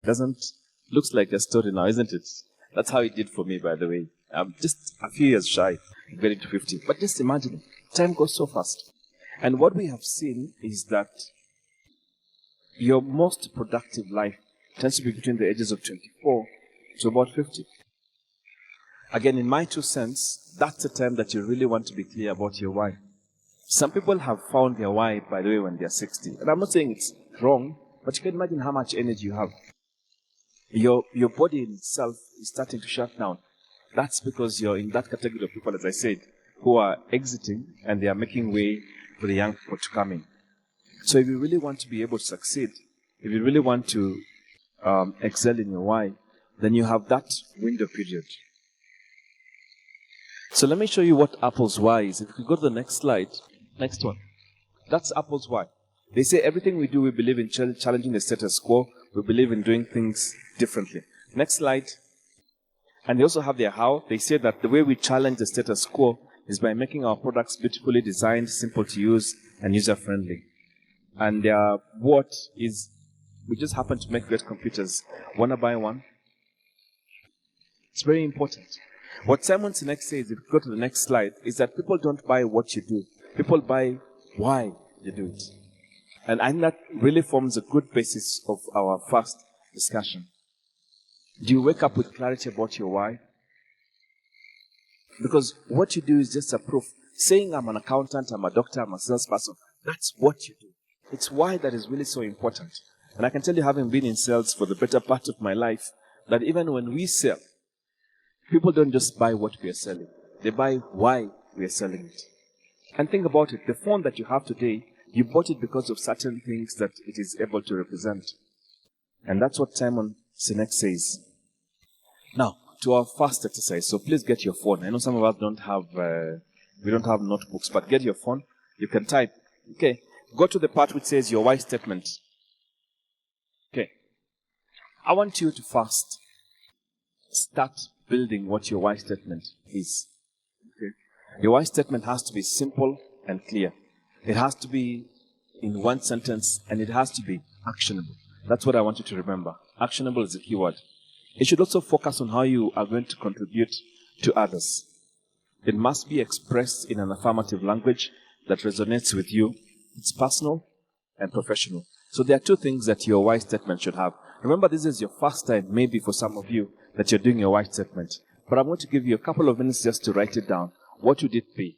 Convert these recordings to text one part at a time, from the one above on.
Doesn't looks like a story now, isn't it? That's how it did for me, by the way. I'm just a few years shy of getting to 50. But just imagine, time goes so fast. And what we have seen is that your most productive life tends to be between the ages of 24 to about 50. Again, in my 2 cents, that's the time that you really want to be clear about your why. Some people have found their why, by the way, when they're 60. And I'm not saying it's wrong, but you can imagine how much energy you have. Your body in itself is starting to shut down. That's because you're in that category of people, as I said, who are exiting and they are making way for the young people to come in. So if you really want to be able to succeed, if you really want to excel in your why, then you have that window period. So let me show you what Apple's why is. If you go to the next slide, next one. That's Apple's why. They say everything we do, we believe in challenging the status quo. We believe in doing things differently. Next slide. And they also have their how. They say that the way we challenge the status quo is by making our products beautifully designed, simple to use, and user-friendly. And their what is, we just happen to make great computers. Want to buy one? It's very important. What Simon Sinek says, if you go to the next slide, is that people don't buy what you do. People buy why you do it. And I think that really forms a good basis of our first discussion. Do you wake up with clarity about your why? Because what you do is just a proof. Saying I'm an accountant, I'm a doctor, I'm a salesperson, that's what you do. It's why that is really so important. And I can tell you, having been in sales for the better part of my life, that even when we sell, people don't just buy what we are selling. They buy why we are selling it. And think about it. The phone that you have today, you bought it because of certain things that it is able to represent. And that's what Simon Sinek says. Now, to our first exercise. So please get your phone. I know some of us don't have, we don't have notebooks, but get your phone. You can type. Okay. Go to the part which says your why statement. Okay. I want you to first start building what your why statement is. Okay. Your why statement has to be simple and clear. It has to be in one sentence and it has to be actionable. That's what I want you to remember. Actionable is the key word. It should also focus on how you are going to contribute to others. It must be expressed in an affirmative language that resonates with you. It's personal and professional. So there are two things that your why statement should have. Remember, this is your first time, maybe for some of you, that you're doing your why statement. But I'm going to give you a couple of minutes just to write it down. What would it be?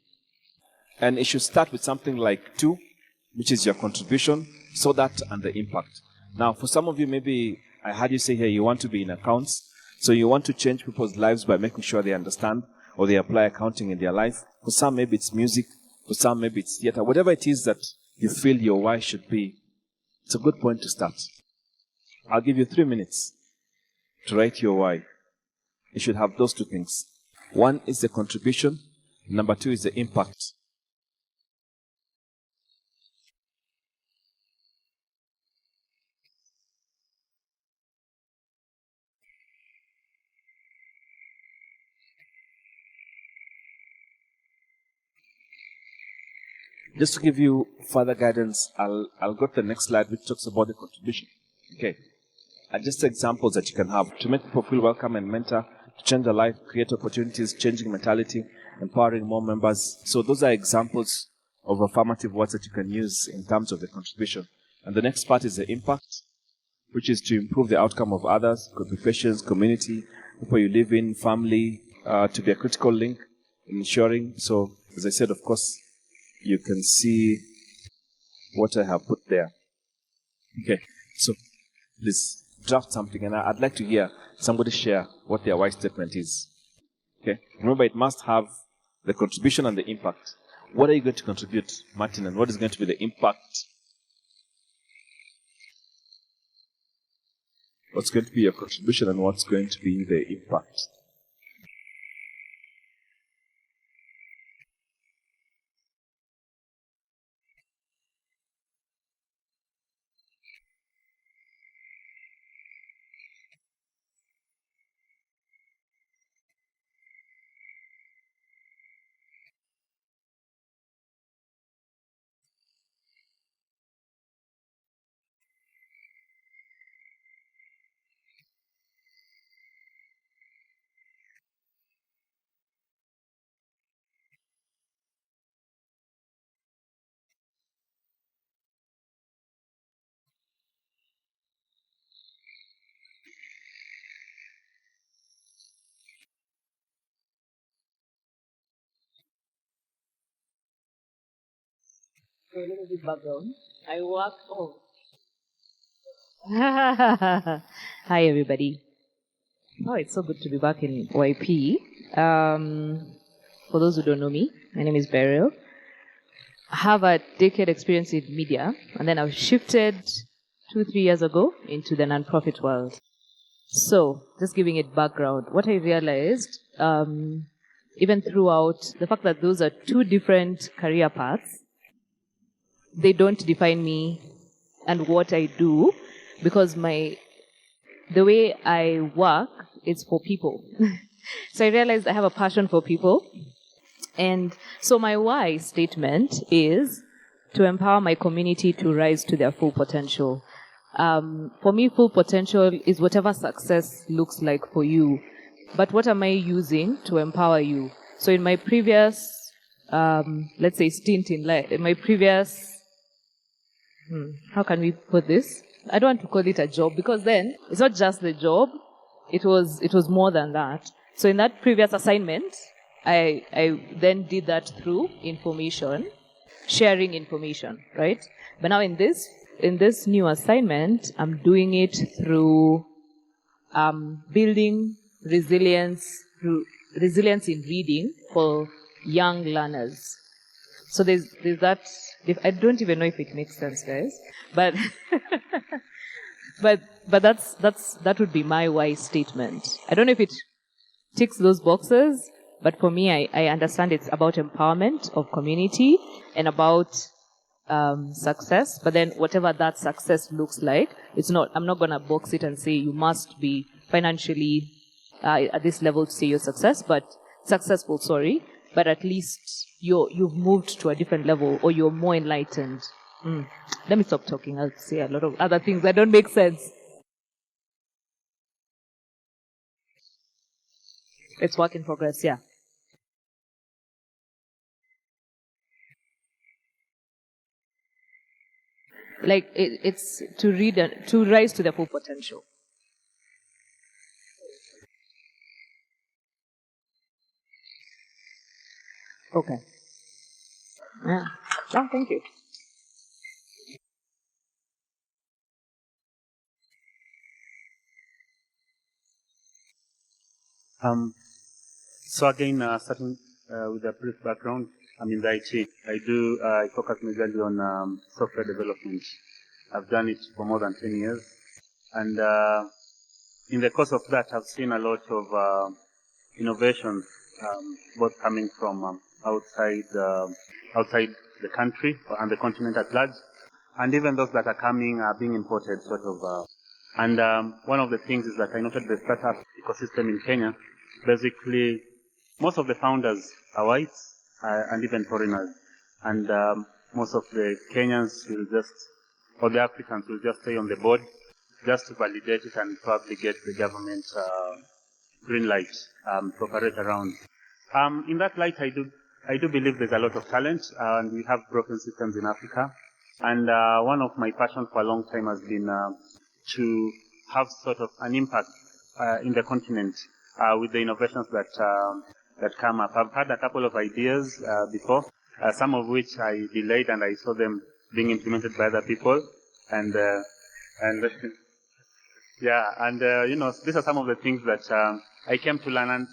And it should start with something like 2, which is your contribution, so that and the impact. Now, for some of you, maybe I heard you say here you want to be in accounts. So you want to change people's lives by making sure they understand or they apply accounting in their life. For some, maybe it's music. For some, maybe it's theater. Whatever it is that you feel your why should be, it's a good point to start. I'll give you 3 minutes to write your why. You should have those 2 things. 1 is the contribution. Number 2 is the impact. Just to give you further guidance, I'll go to the next slide, which talks about the contribution. Okay. Just examples that you can have to make people feel welcome and mentor, to change their life, create opportunities, changing mentality, empowering more members. So those are examples of affirmative words that you can use in terms of the contribution. And the next part is the impact, which is to improve the outcome of others, could be patients, community, people you live in, family, to be a critical link in ensuring. So, as I said, of course, you can see what I have put there. Okay, so please draft something, and I'd like to hear somebody share what their why statement is. Okay, remember it must have the contribution and the impact. What are you going to contribute, Martin, and what is going to be the impact? What's going to be your contribution and what's going to be the impact? So a little bit background. I work. Oh. Hi, everybody. Oh, it's so good to be back in YP. For those who don't know me, my name is Beryl. I have a decade experience in media, and then I've shifted 2-3 years ago into the nonprofit world. So, just giving it background, what I realized, even throughout the fact that those are two different career paths, they don't define me and what I do, because the way I work is for people. So I realized I have a passion for people. And so my why statement is to empower my community to rise to their full potential. For me, full potential is whatever success looks like for you. But what am I using to empower you? So in my previous, let's say, stint in life, in my previous, how can we put this? I don't want to call it a job, because then it's not just the job. It was more than that. So in that previous assignment, I then did that through information, sharing information, right? But now in this new assignment, I'm doing it through building resilience in reading for young learners. So there's that. I don't even know if it makes sense, guys, but but that would be my why statement. I don't know if it ticks those boxes, but for me, I understand it's about empowerment of community and about success. But then whatever that success looks like, I'm not going to box it and say you must be financially at this level to say you're successful, but at least you've moved to a different level, or you're more enlightened. Let me stop talking. I'll say a lot of other things that don't make sense. It's work in progress, yeah. Like it's to rise to their full potential. Okay. Yeah. Oh, thank you. So again, starting with a brief background, I'm in the IT. I focus majorly on software development. I've done it for more than 10 years. And in the course of that, I've seen a lot of innovations, both coming from outside the country and the continent at large, and even those that are coming are being imported, sort of. And one of the things is that I noted the startup ecosystem in Kenya. Basically, most of the founders are whites and even foreigners, and most of the Kenyans or the Africans will just stay on the board just to validate it and probably get the government green light to operate around. In that light, I do believe there's a lot of talent, and we have broken systems in Africa. And one of my passions for a long time has been to have sort of an impact in the continent with the innovations that come up. I've had a couple of ideas before, some of which I delayed, and I saw them being implemented by other people. And yeah, and these are some of the things that I came to learn. And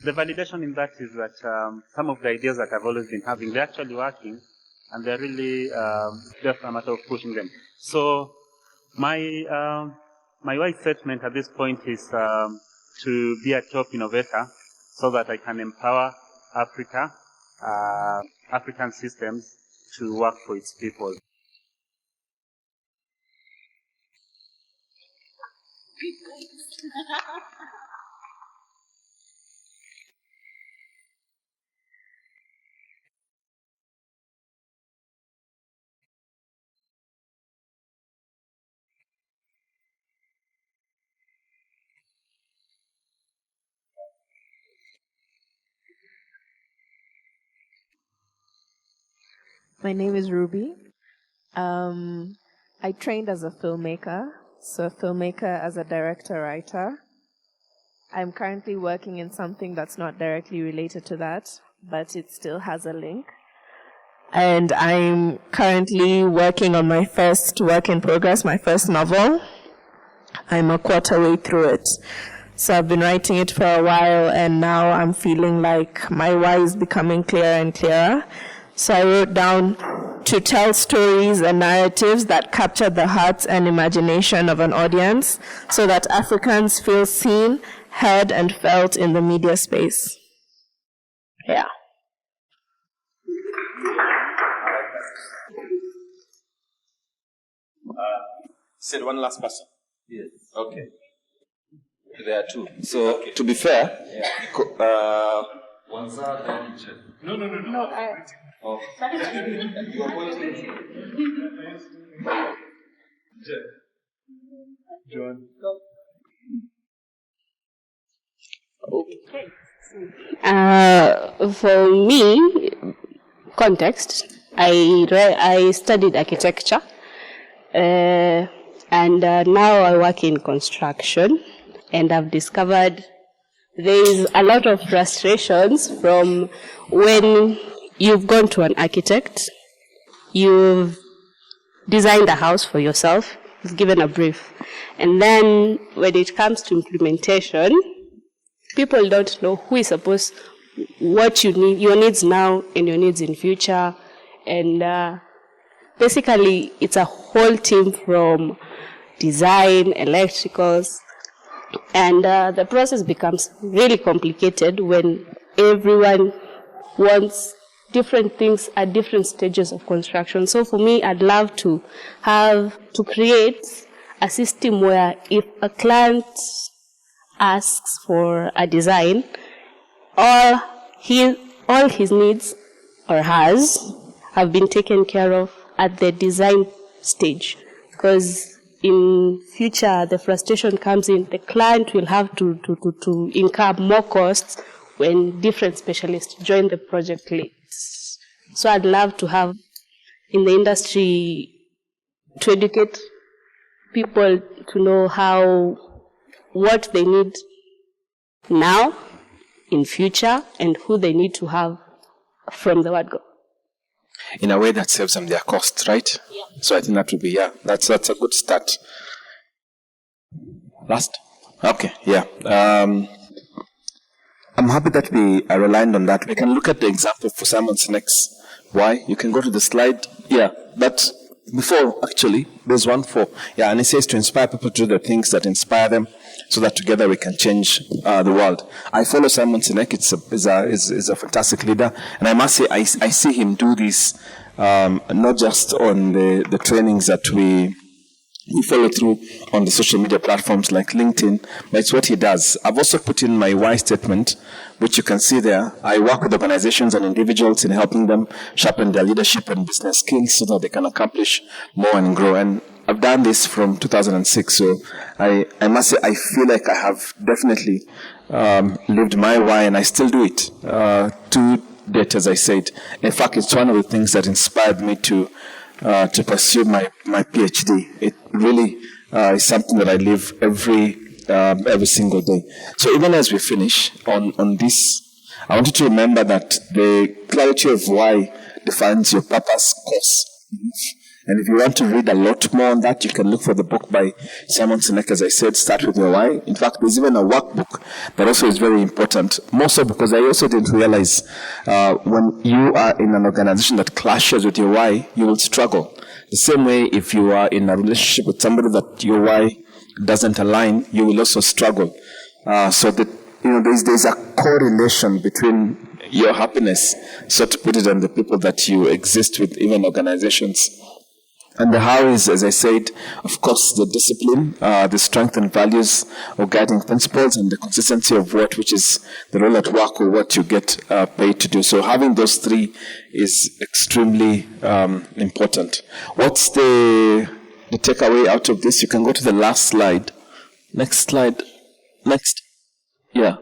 the validation in that is that some of the ideas that I've always been having, they're actually working, and they're really just a matter of pushing them. So my wide statement at this point is to be a top innovator so that I can empower Africa, African systems to work for its people. My name is Ruby. I trained as a filmmaker, so a filmmaker as a director-writer. I'm currently working in something that's not directly related to that, but it still has a link. and I'm currently working on my first work in progress, my first novel. I'm a quarter way through it. So I've been writing it for a while, and now I'm feeling like my why is becoming clearer and clearer. So I wrote down to tell stories and narratives that capture the hearts and imagination of an audience so that Africans feel seen, heard, and felt in the media space. Yeah. Said one last person. Yes. Okay. There are two. So, to be fair, Wanza, then no. Oh. John. For me, context, I studied architecture, and now I work in construction, and I've discovered there is a lot of frustrations from when you've gone to an architect, you've designed a house for yourself, you've given a brief, and then when it comes to implementation, people don't know who is supposed, what you need, your needs now and your needs in future. And basically, it's a whole team from design, electricals, and the process becomes really complicated when everyone wants different things at different stages of construction. So for me, I'd love to create a system where if a client asks for a design, all his needs or hers have been taken care of at the design stage. Because in future, the frustration comes in, the client will have to incur more costs when different specialists join the project late. So I'd love to have in the industry to educate people to know what they need now, in future, and who they need to have from the word go. in a way that saves them their costs, right? Yeah. So I think that would be, that's a good start. Last? Okay, yeah. I'm happy that we are relying on that. We can look at the example for Simon Sinek's why. You can go to the slide. Yeah, but before, actually, there's one for, and it says to inspire people to do the things that inspire them so that together we can change the world. I follow Simon Sinek. Is a fantastic leader. And I must say, I see him do this not just on the trainings that we follow through on the social media platforms like LinkedIn, but it's what he does. I've also put in my why statement, which you can see there. I work with organizations and individuals in helping them sharpen their leadership and business skills so that they can accomplish more and grow. And I've done this from 2006. So I must say, I feel like I have definitely lived my why, and I still do it to date, as I said. In fact, it's one of the things that inspired me to pursue my PhD. It really is something that I live every single day. So even as we finish on this, I want you to remember that the clarity of why defines your purpose course. And if you want to read a lot more on that, you can look for the book by Simon Sinek, as I said, Start With Your Why. In fact, there's even a workbook that also is very important. More so because I also didn't realize when you are in an organization that clashes with your why, you will struggle. The same way, if you are in a relationship with somebody that your why doesn't align, you will also struggle. So that there's a correlation between your happiness, so to put it, and the people that you exist with, even organizations. And the how is, as I said, of course, the discipline, the strength and values or guiding principles, and the consistency of work, which is the role at work or what you get paid to do. So having those three is extremely important. What's the takeaway out of this? You can go to the last slide. Next slide. Next. Yeah.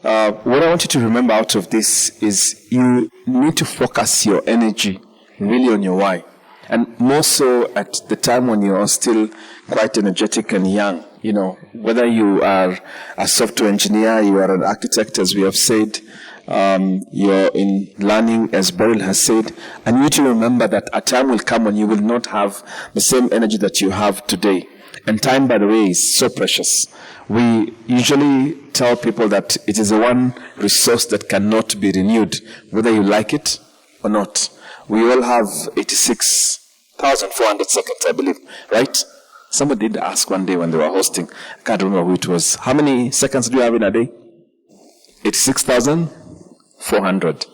What I want you to remember out of this is you need to focus your energy really on your why. And more so at the time when you are still quite energetic and young, whether you are a software engineer, you are an architect, as we have said, You're in learning, as Beryl has said, and you need to remember that a time will come when you will not have the same energy that you have today. And time, by the way, is so precious. We usually tell people that it is the one resource that cannot be renewed, whether you like it or not. We all have 86,400 seconds, I believe, right? Somebody did ask one day when they were hosting. I can't remember who it was. How many seconds do you have in a day? 86,400.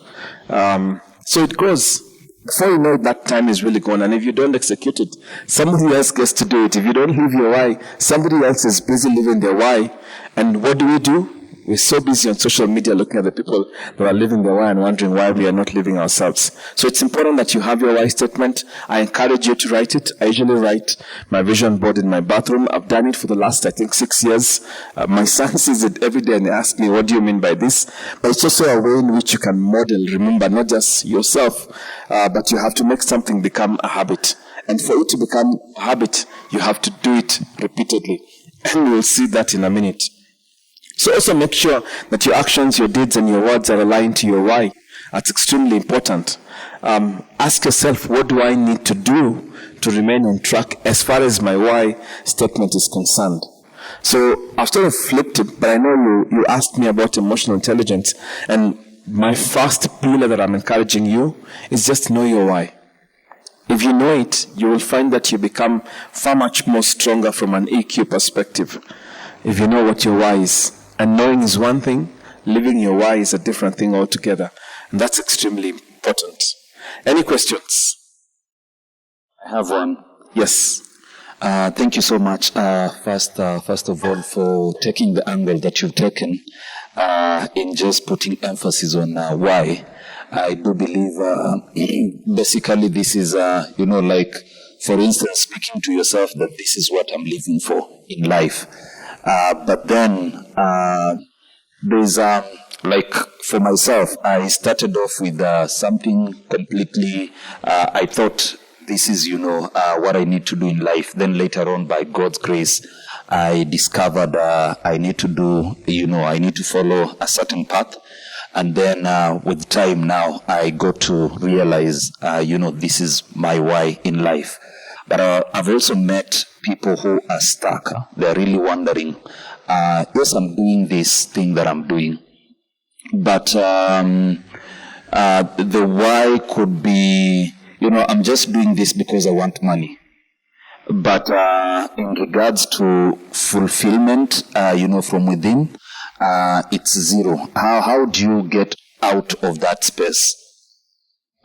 So it goes. Before you know it, that time is really gone. And if you don't execute it, somebody else gets to do it. If you don't live your why, somebody else is busy living their why. And what do? We're so busy on social media looking at the people that are living their why and wondering why we are not living ourselves. So it's important that you have your why statement. I encourage you to write it. I usually write my vision board in my bathroom. I've done it for the last, 6 years. My son sees it every day and they ask me, what do you mean by this? But it's also a way in which you can model. Remember, not just yourself, but you have to make something become a habit. And for it to become a habit, you have to do it repeatedly. And we'll see that in a minute. So also make sure that your actions, your deeds, and your words are aligned to your why. That's extremely important. Ask yourself, what do I need to do to remain on track as far as my why statement is concerned? So I've sort of flipped it, but I know you asked me about emotional intelligence, and my first pillar that I'm encouraging you is just know your why. If you know it, you will find that you become far much more stronger from an EQ perspective. If you know what your why is. And knowing is one thing, living your why is a different thing altogether. And that's extremely important. Any questions? I have one. Yes. Thank you so much, first of all, for taking the angle that you've taken in just putting emphasis on why. I do believe basically this is, like, for instance, speaking to yourself that this is what I'm living for in life. But then there's, like, for myself, I started off with something completely, I thought this is, what I need to do in life. Then later on, by God's grace, I discovered I need to do, I need to follow a certain path. And then with time now, I got to realize, this is my why in life. But I've also met people who are stuck. They're really wondering, yes, I'm doing this thing that I'm doing. But the why could be, I'm just doing this because I want money. But in regards to fulfillment, from within, it's zero. How do you get out of that space?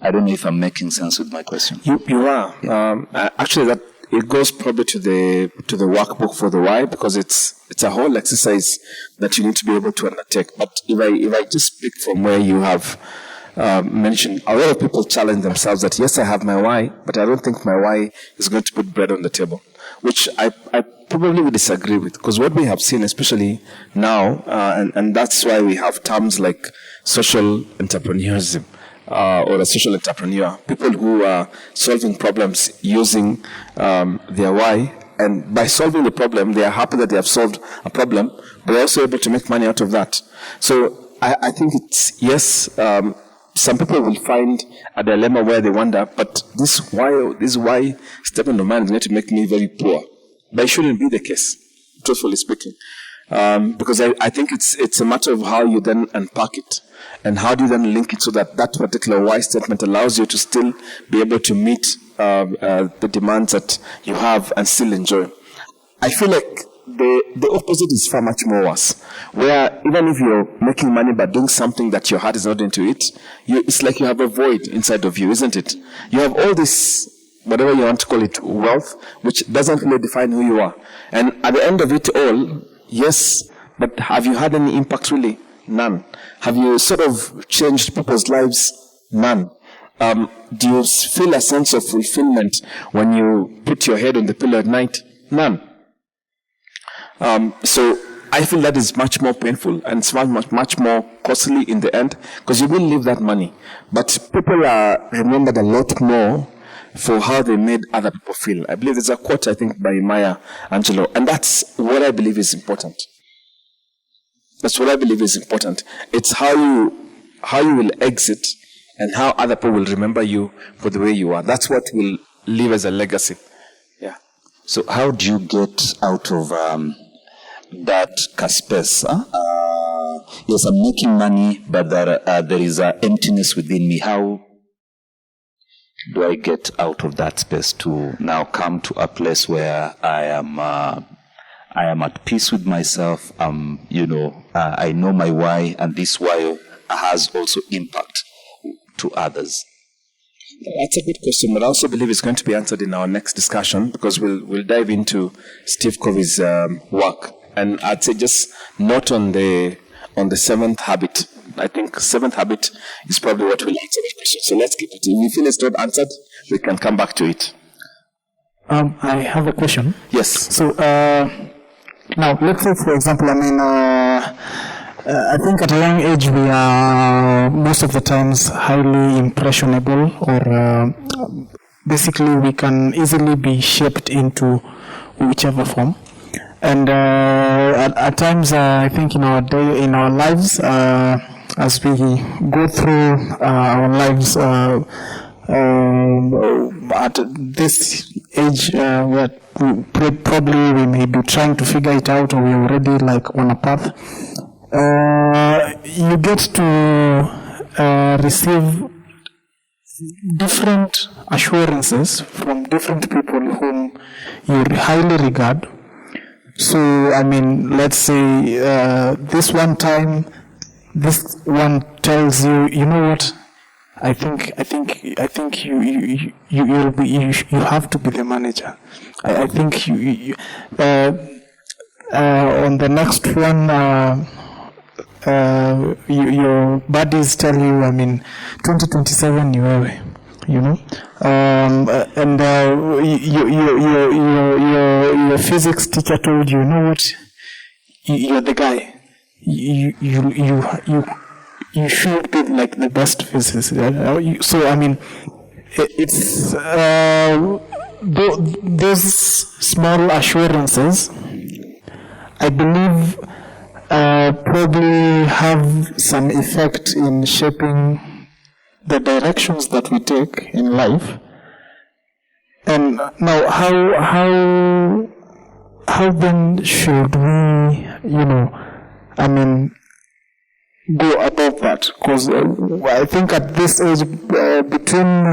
I don't know if I'm making sense with my question. You are. Yeah. Actually, that it goes probably to the workbook for the why, because it's a whole exercise that you need to be able to undertake. But if I just speak from where you have mentioned, a lot of people challenge themselves that yes, I have my why, but I don't think my why is going to put bread on the table, which I probably would disagree with, because what we have seen, especially now, and that's why we have terms like social entrepreneurism. Or a social entrepreneur, people who are solving problems using their why, and by solving the problem, they are happy that they have solved a problem, but they're also able to make money out of that. So I think it's, yes, some people will find a dilemma where they wonder, but this why statement of mine is going to make me very poor. But it shouldn't be the case, truthfully speaking. Because I think it's a matter of how you then unpack it, and how do you then link it so that that particular why statement allows you to still be able to meet the demands that you have and still enjoy. I feel like the opposite is far much more worse, where even if you're making money but doing something that your heart is not into it, it's like you have a void inside of you, isn't it? You have all this, whatever you want to call it, wealth, which doesn't really define who you are. And at the end of it all, yes, but have you had any impact really? None. Have you sort of changed people's lives? None. Do you feel a sense of fulfillment when you put your head on the pillow at night? None. So I feel that is much more painful, and it's much more costly in the end, because you will leave that money. But people are remembered a lot more for how they made other people feel. I believe there's a quote, I think, by Maya Angelou, and that's what I believe is important. That's what I believe is important. It's how you how you will exit and how other people will remember you for the way you are. That's what will leave as a legacy. Yeah. So how do you get out of that space? Yes, I'm making money, but there is an emptiness within me. How do I get out of that space to now come to a place where I am at peace with myself? I know my why, and this why has also impact to others. That's a good question, but I also believe it's going to be answered in our next discussion, because we'll dive into Steve Covey's work, and I'd say just not on the seventh habit. I think seventh habit is probably what will answer this question. So let's keep it. If you feel it's not answered, we can come back to it. I have a question. Yes. So now, let's say, for example, I think at a young age we are most of the times highly impressionable, or basically we can easily be shaped into whichever form. And at times, I think in our lives, as we go through our lives at this age, where probably we may be trying to figure it out, or we're already like on a path. You get to receive different assurances from different people whom you highly regard. So, let's say this one time, this one tells you, you know what? I think you have to be the manager. I think on the next one, your buddies tell you, 2027 ni wewe, and your physics teacher told you, you know what, you're the guy. You should be like the best physicist. So it's those small assurances, I believe, probably have some effect in shaping the directions that we take in life. And now, how then should we, go above that? Because I think at this age, between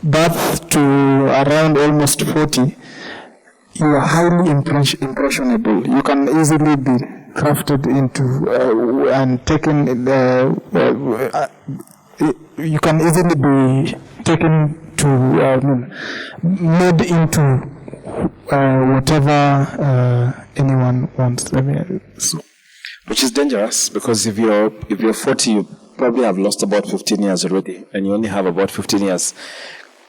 birth to around almost 40, you are highly impressionable. You can easily be crafted into and taken. You can easily be taken to made into whatever anyone wants. Which is dangerous, because if you're 40, you probably have lost about 15 years already, and you only have about 15 years.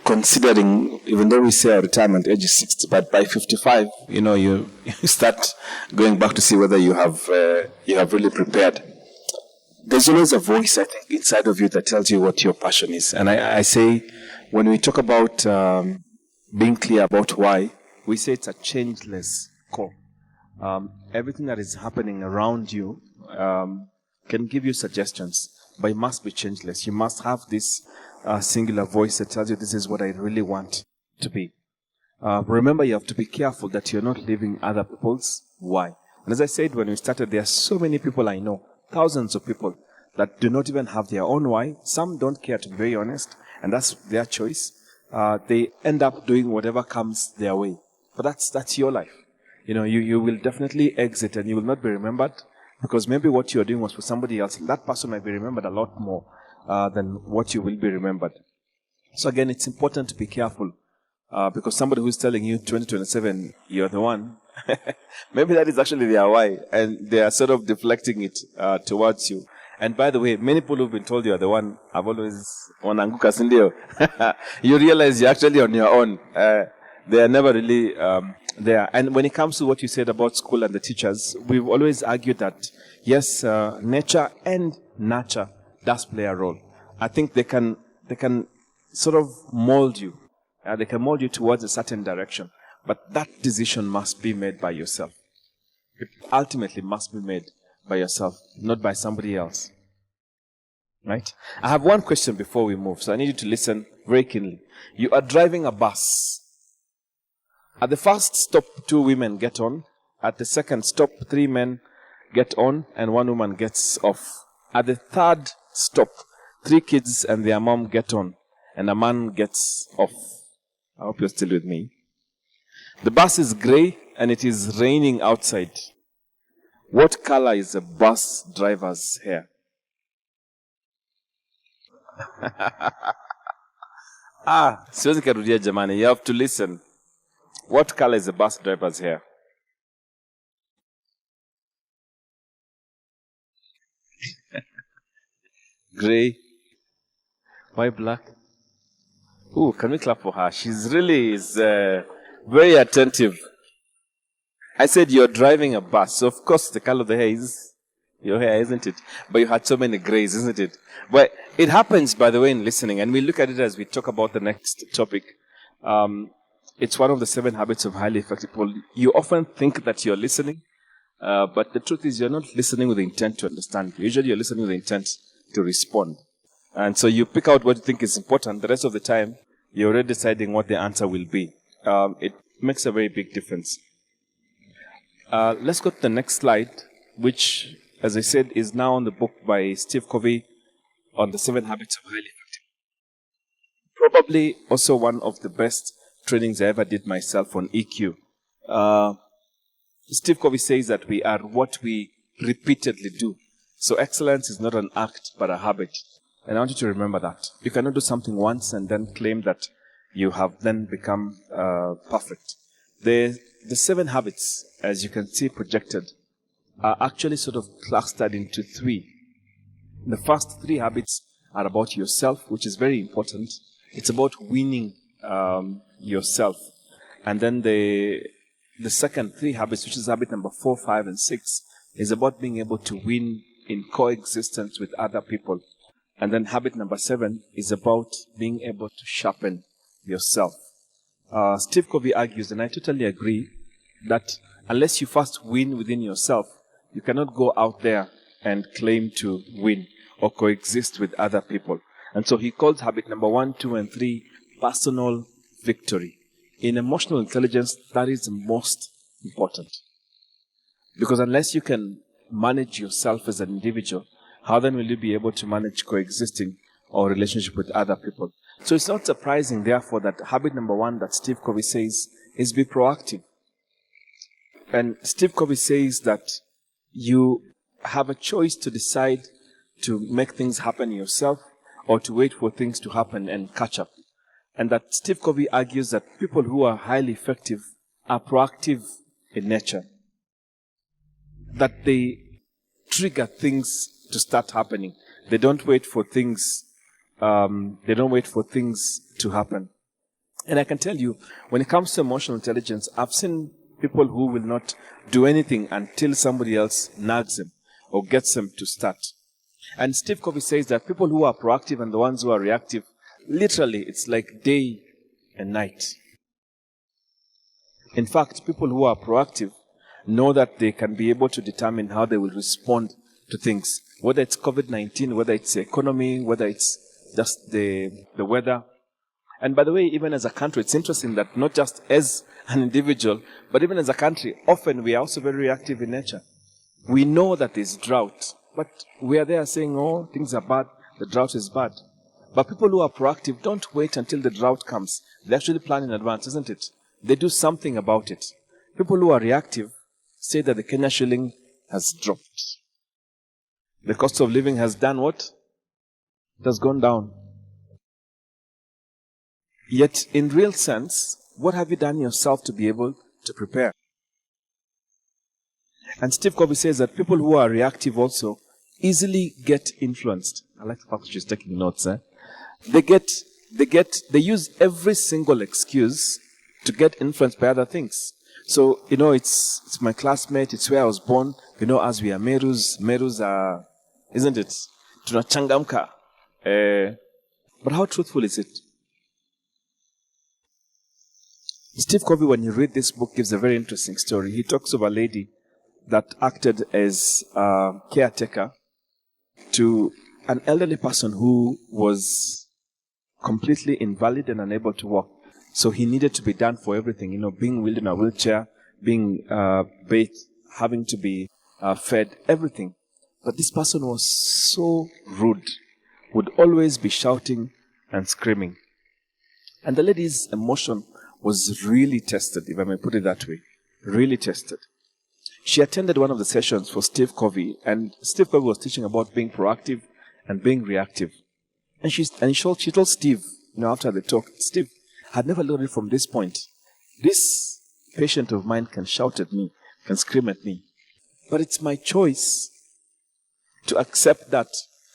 Considering, even though we say our retirement age is 60, but by 55, you start going back to see whether you have really prepared. There's always a voice, I think, inside of you that tells you what your passion is. And I say, when we talk about being clear about why, we say it's a changeless core. Everything that is happening around you can give you suggestions, but it must be changeless. You must have this singular voice that tells you this is what I really want to be. Remember, you have to be careful that you're not living other people's why. And as I said when we started, there are so many people I know, thousands of people, that do not even have their own why. Some don't care, to be very honest, and that's their choice. They end up doing whatever comes their way. But that's your life. You will definitely exit and you will not be remembered, because maybe what you're doing was for somebody else. That person might be remembered a lot more than what you will be remembered. So again, it's important to be careful, because somebody who's telling you 2027, you're the one, maybe that is actually their why, and they are sort of deflecting it towards you. And by the way, many people who've been told you are the one have always wananguka sindio. You realize you're actually on your own. They are never really there. And when it comes to what you said about school and the teachers, we've always argued that yes, nature and nurture does play a role. I think they can sort of mold you. They can mold you towards a certain direction. But that decision must be made by yourself. It ultimately must be made by yourself, not by somebody else. Right? I have one question before we move, so I need you to listen very keenly. You are driving a bus. At the first stop, 2 women get on. At the second stop, 3 men get on and 1 woman gets off. At the third stop, 3 kids and their mom get on and a man gets off. I hope you're still with me. The bus is grey and it is raining outside. What color is the bus driver's hair? Siwezi karudia jamani. You have to listen. What color is the bus driver's hair? Gray. Why black? Ooh, can we clap for her? She's really very attentive. I said you're driving a bus, so of course the color of the hair is your hair, isn't it? But you had so many grays, isn't it? But it happens, by the way, in listening, and we look at it as we talk about the next topic. It's one of the 7 habits of highly effective people. You often think that you're listening, but the truth is you're not listening with the intent to understand. Usually you're listening with the intent to respond. And so you pick out what you think is important. The rest of the time, you're already deciding what the answer will be. It makes a very big difference. Let's go to the next slide, which, as I said, is now on the book by Steve Covey on the 7 habits of highly effective. Probably also one of the best trainings I ever did myself on EQ. Steve Covey says that we are what we repeatedly do. So excellence is not an act, but a habit. And I want you to remember that. You cannot do something once and then claim that you have then become perfect. The 7 habits, as you can see projected, are actually sort of clustered into 3. The first 3 habits are about yourself, which is very important. It's about winning yourself. And then the second 3 habits, which is habit number 4, 5, and 6, is about being able to win in coexistence with other people. And then habit number 7 is about being able to sharpen yourself. Steve Covey argues, and I totally agree, that unless you first win within yourself, you cannot go out there and claim to win or coexist with other people. And so he calls habit number 1, 2, and 3 personal victory. In emotional intelligence, that is the most important. Because unless you can manage yourself as an individual, how then will you be able to manage coexisting or relationship with other people? So it's not surprising, therefore, that habit number 1 that Steve Covey says is be proactive. And Steve Covey says that you have a choice to decide to make things happen yourself or to wait for things to happen and catch up. And that Steve Covey argues that people who are highly effective are proactive in nature. That they trigger things to start happening. They don't wait for things. They don't wait for things to happen. And I can tell you, when it comes to emotional intelligence, I've seen people who will not do anything until somebody else nags them or gets them to start. And Steve Covey says that people who are proactive and the ones who are reactive, literally, it's like day and night. In fact, people who are proactive know that they can be able to determine how they will respond to things, whether it's COVID-19, whether it's the economy, whether it's just the weather. And by the way, even as a country, it's interesting that not just as an individual, but even as a country, often we are also very reactive in nature. We know that there's drought, but we are there saying, oh, things are bad, the drought is bad. But people who are proactive don't wait until the drought comes. They actually plan in advance, isn't it? They do something about it. People who are reactive say that the Kenya shilling has dropped. The cost of living has done what? It has gone down. Yet, in real sense, what have you done yourself to be able to prepare? And Steve Covey says that people who are reactive also easily get influenced. I like the fact that she's taking notes. They use every single excuse to get influenced by other things. So, it's my classmate, it's where I was born. As we are Merus are, isn't it? Tunachangamka. But how truthful is it? Steve Covey, when you read this book, gives a very interesting story. He talks of a lady that acted as a caretaker to an elderly person who was completely invalid and unable to walk. So he needed to be done for everything, being wheeled in a wheelchair, being bathed, having to be fed, everything. But this person was so rude, would always be shouting and screaming. And the lady's emotion was really tested, if I may put it that way. Really tested. She attended one of the sessions for Steve Covey, and Steve Covey was teaching about being proactive and being reactive. And she told Steve, after the talk, Steve, I'd never learned it from this point. This patient of mine can shout at me, can scream at me. But it's my choice to accept that.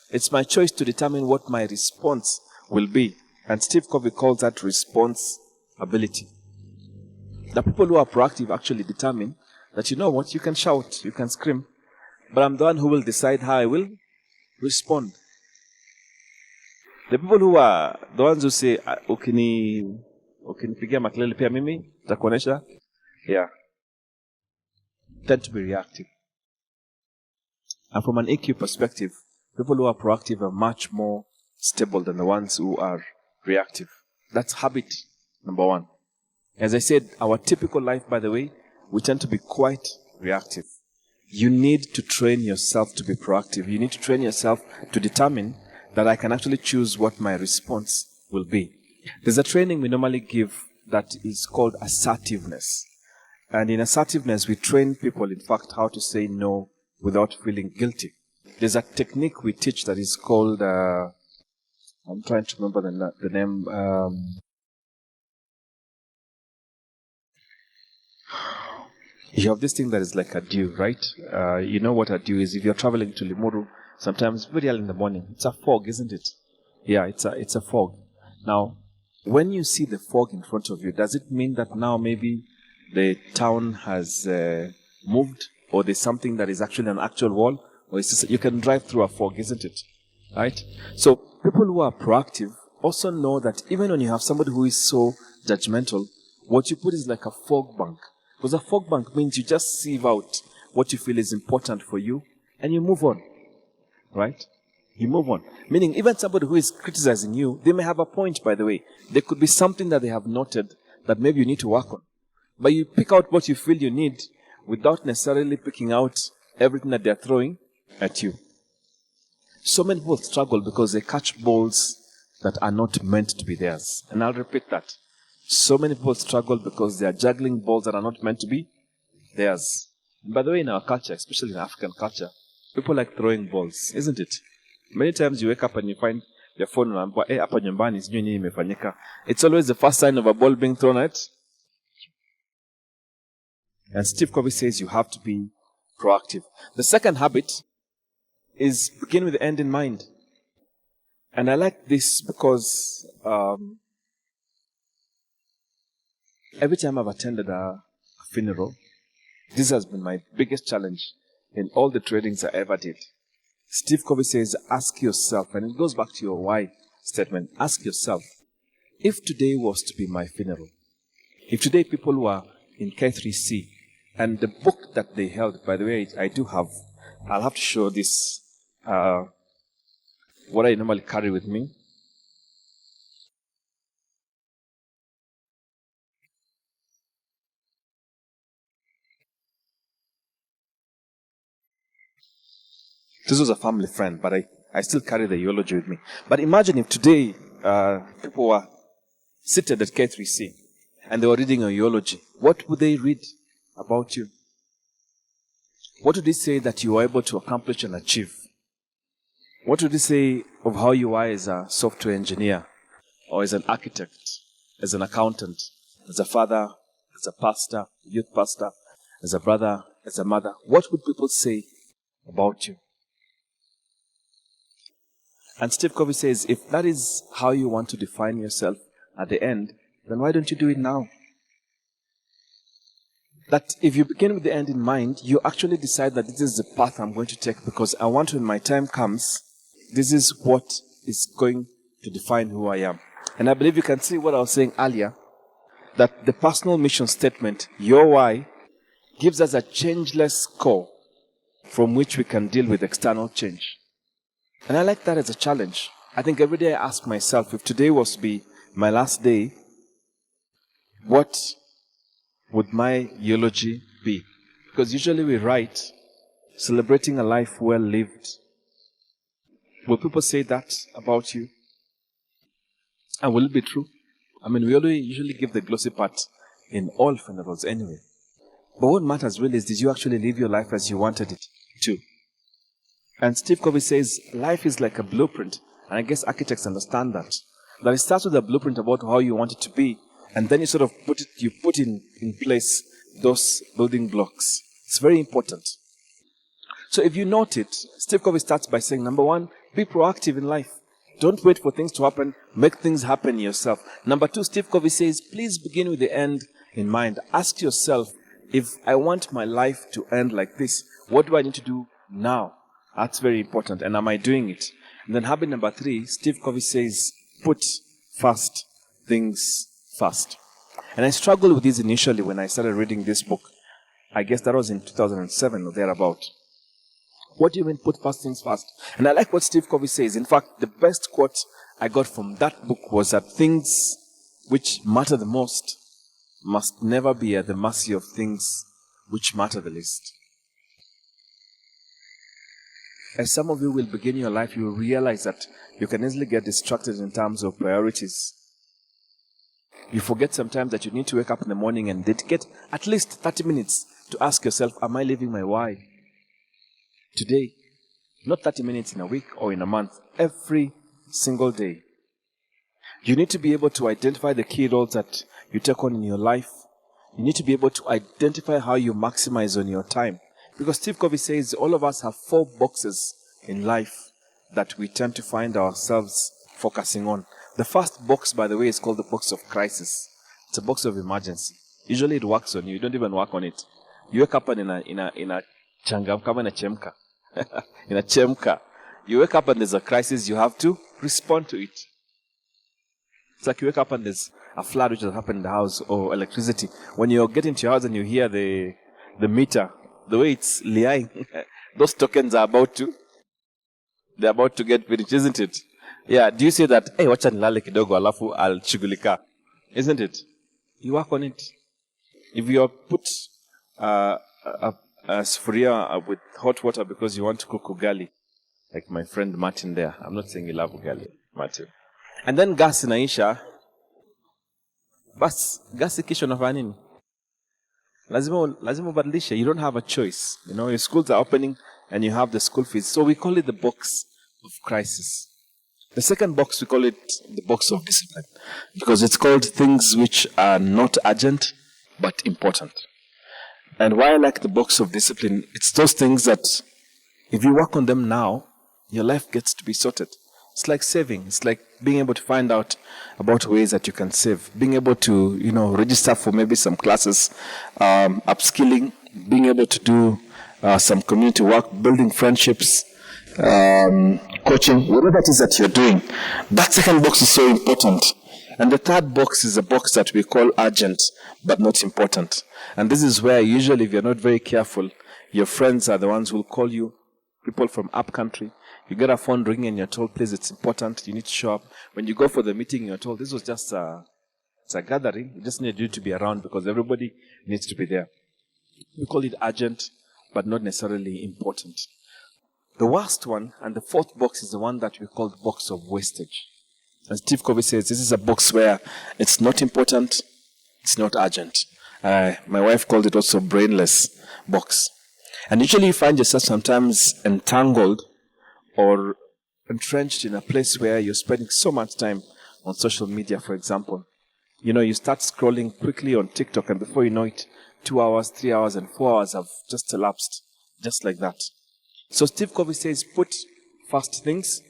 It's my choice to determine what my response will be. And Steve Covey calls that responsibility. The people who are proactive actually determine that, you can shout, you can scream, but I'm the one who will decide how I will respond. The people who are the ones who say, ukinipigia makelele pia mimi, takuonesha, tend to be reactive. And from an EQ perspective, people who are proactive are much more stable than the ones who are reactive. That's habit number one. As I said, our typical life, by the way, we tend to be quite reactive. You need to train yourself to be proactive. You need to train yourself to determine that I can actually choose what my response will be. There's a training we normally give that is called assertiveness. And in assertiveness, we train people, in fact, how to say no without feeling guilty. There's a technique we teach that is called, I'm trying to remember the name. You have this thing that is like a dew, right? You know what a dew is. If you're traveling to Limuru, sometimes very early in the morning, it's a fog, isn't it? Yeah, it's a fog. Now, when you see the fog in front of you, does it mean that now maybe the town has moved, or there's something that is actually an actual wall, or it's just, you can drive through a fog, isn't it? Right? So people who are proactive also know that even when you have somebody who is so judgmental, what you put is like a fog bank. Because a fog bank means you just sieve out what you feel is important for you, and you move on. Right? You move on. Meaning, even somebody who is criticizing you, they may have a point, by the way. There could be something that they have noted that maybe you need to work on. But you pick out what you feel you need without necessarily picking out everything that they're throwing at you. So many people struggle because they catch balls that are not meant to be theirs. And I'll repeat that. So many people struggle because they are juggling balls that are not meant to be theirs. And by the way, in our culture, especially in African culture, people like throwing balls, isn't it? Many times you wake up and you find your phone and hapa nyumbani sijui nini imefanyika. It's always the first sign of a ball being thrown at. And Steve Covey says you have to be proactive. The second habit is begin with the end in mind. And I like this because every time I've attended a funeral, this has been my biggest challenge in all the trainings I ever did. Steve Covey says, ask yourself, and it goes back to your why statement, ask yourself, if today was to be my funeral, if today people were in K3C, and the book that they held, by the way, I'll have to show this, what I normally carry with me. This was a family friend, but I still carry the eulogy with me. But imagine if today people were seated at K3C and they were reading a eulogy. What would they read about you? What would they say that you were able to accomplish and achieve? What would they say of how you are as a software engineer, or as an architect, as an accountant, as a father, as a pastor, youth pastor, as a brother, as a mother? What would people say about you? And Steve Covey says, if that is how you want to define yourself at the end, then why don't you do it now? That if you begin with the end in mind, you actually decide that this is the path I'm going to take because I want to, when my time comes, this is what is going to define who I am. And I believe you can see what I was saying earlier, that the personal mission statement, your why, gives us a changeless core from which we can deal with external change. And I like that as a challenge. I think every day I ask myself, if today was to be my last day, what would my eulogy be? Because usually we write, celebrating a life well lived. Will people say that about you? And will it be true? I mean, we usually give the glossy part in all funerals anyway. But what matters really is, did you actually live your life as you wanted it to? And Steve Covey says, life is like a blueprint. And I guess architects understand that. That it starts with a blueprint about how you want it to be. And then you sort of put in place those building blocks. It's very important. So if you note it, Steve Covey starts by saying, number one, be proactive in life. Don't wait for things to happen. Make things happen yourself. Number two, Steve Covey says, please begin with the end in mind. Ask yourself, if I want my life to end like this, what do I need to do now? That's very important. And am I doing it? And then habit number three, Steve Covey says, put first things first. And I struggled with this initially when I started reading this book. I guess that was in 2007 or thereabout. What do you mean put first things first? And I like what Steve Covey says. In fact, the best quote I got from that book was that things which matter the most must never be at the mercy of things which matter the least. As some of you will begin your life, you will realize that you can easily get distracted in terms of priorities. You forget sometimes that you need to wake up in the morning and dedicate at least 30 minutes to ask yourself, am I living my why today? Not 30 minutes in a week or in a month, every single day. You need to be able to identify the key roles that you take on in your life. You need to be able to identify how you maximize on your time. Because Steve Covey says all of us have 4 boxes in life that we tend to find ourselves focusing on. The first box, by the way, is called the box of crisis. It's a box of emergency. Usually it works on you. You don't even work on it. You wake up and in a changam, kama in a chemka. In a chemka. You wake up and there's a crisis, you have to respond to it. It's like you wake up and there's a flood which has happened in the house, or electricity. When you get into your house and you hear the meter, the way it's lying, those tokens are about to get finished, isn't it? Yeah, do you say that, hey, wacha nilale kidogo alafu I'll shughulika? Isn't it? You work on it. If you put a sufuria with hot water because you want to cook ugali, like my friend Martin there. I'm not saying you love ugali, Martin. And then gas inaisha. Bas, gas ikisha unafanya nini? Lazima ubadilishe. You don't have a choice. You know, your schools are opening and you have the school fees. So we call it the box of crisis. The second box, we call it the box of discipline. Because it's called things which are not urgent, but important. And why I like the box of discipline, it's those things that if you work on them now, your life gets to be sorted. It's like saving. It's like being able to find out about ways that you can save. Being able to, register for maybe some classes, upskilling, being able to do some community work, building friendships, coaching, whatever it is that you're doing. That second box is so important. And the third box is a box that we call urgent, but not important. And this is where usually, if you're not very careful, your friends are the ones who will call you, people from up country. You get a phone ringing and you're told, please, it's important, you need to show up. When you go for the meeting, you're told, this was just it's a gathering. You just need you to be around because everybody needs to be there. We call it urgent, but not necessarily important. The worst one, and the fourth box, is the one that we call the box of wastage. As Steve Covey says, this is a box where it's not important, it's not urgent. My wife called it also brainless box. And usually you find yourself sometimes entangled or entrenched in a place where you're spending so much time on social media, for example. You start scrolling quickly on TikTok, and before you know it, 2 hours, 3 hours, and 4 hours have just elapsed, just like that. So Steve Covey says, put first things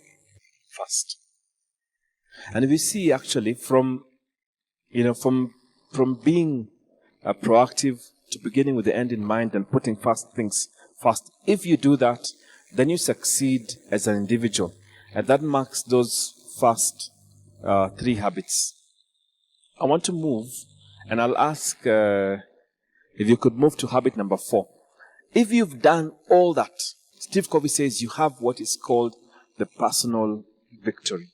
first. And if you see, actually, from being proactive to beginning with the end in mind and putting first things first, if you do that, then you succeed as an individual. And that marks those first 3 habits. I want to move, and I'll ask if you could move to habit number 4. If you've done all that, Steve Covey says you have what is called the personal victory.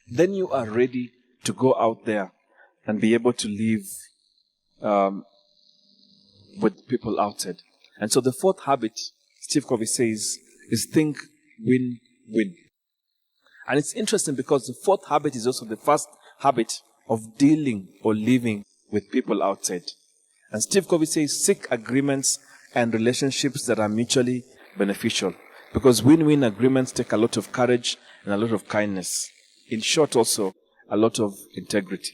Then you are ready to go out there and be able to live with people outside. And so the fourth habit, Steve Covey says, is think win-win. And it's interesting because the fourth habit is also the first habit of dealing or living with people outside. And Steve Covey says, seek agreements and relationships that are mutually beneficial. Because win-win agreements take a lot of courage and a lot of kindness. In short, also, a lot of integrity.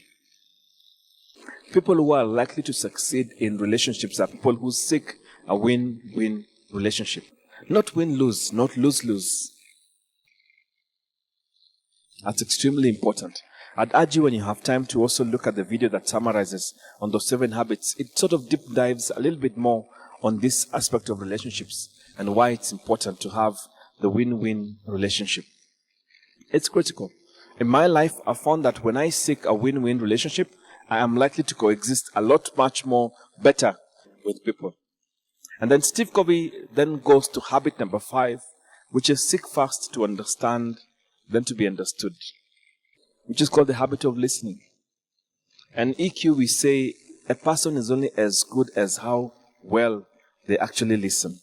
People who are likely to succeed in relationships are people who seek a win-win relationship. Not win-lose, not lose-lose. That's extremely important. I'd urge you, when you have time, to also look at the video that summarizes on those 7 habits. It sort of deep dives a little bit more on this aspect of relationships and why it's important to have the win-win relationship. It's critical. In my life, I found that when I seek a win-win relationship, I am likely to coexist a lot much more better with people. And then Steve Covey then goes to habit number 5, which is seek first to understand, then to be understood, which is called the habit of listening. And EQ, we say a person is only as good as how well they actually listen.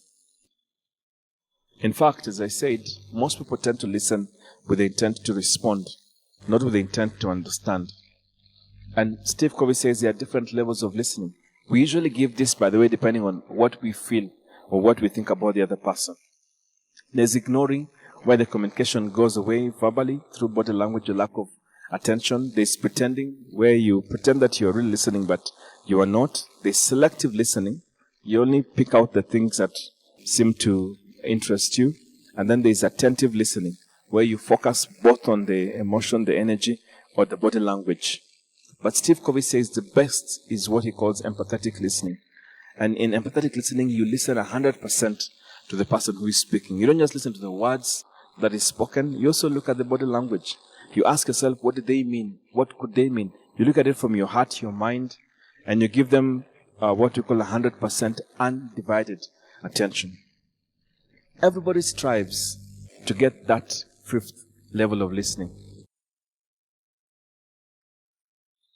In fact, as I said, most people tend to listen with the intent to respond, not with the intent to understand. And Steve Covey says there are different levels of listening. We usually give this, by the way, depending on what we feel or what we think about the other person. There's ignoring, where the communication goes away verbally through body language or lack of attention. There's pretending, where you pretend that you're really listening, but you are not. There's selective listening. You only pick out the things that seem to interest you. And then there's attentive listening, where you focus both on the emotion, the energy, or the body language. But Steve Covey says the best is what he calls empathetic listening. And in empathetic listening, you listen 100% to the person who is speaking. You don't just listen to the words that is spoken. You also look at the body language. You ask yourself, what did they mean? What could they mean? You look at it from your heart, your mind, and you give them what we call 100% undivided attention. Everybody strives to get that 5th level of listening.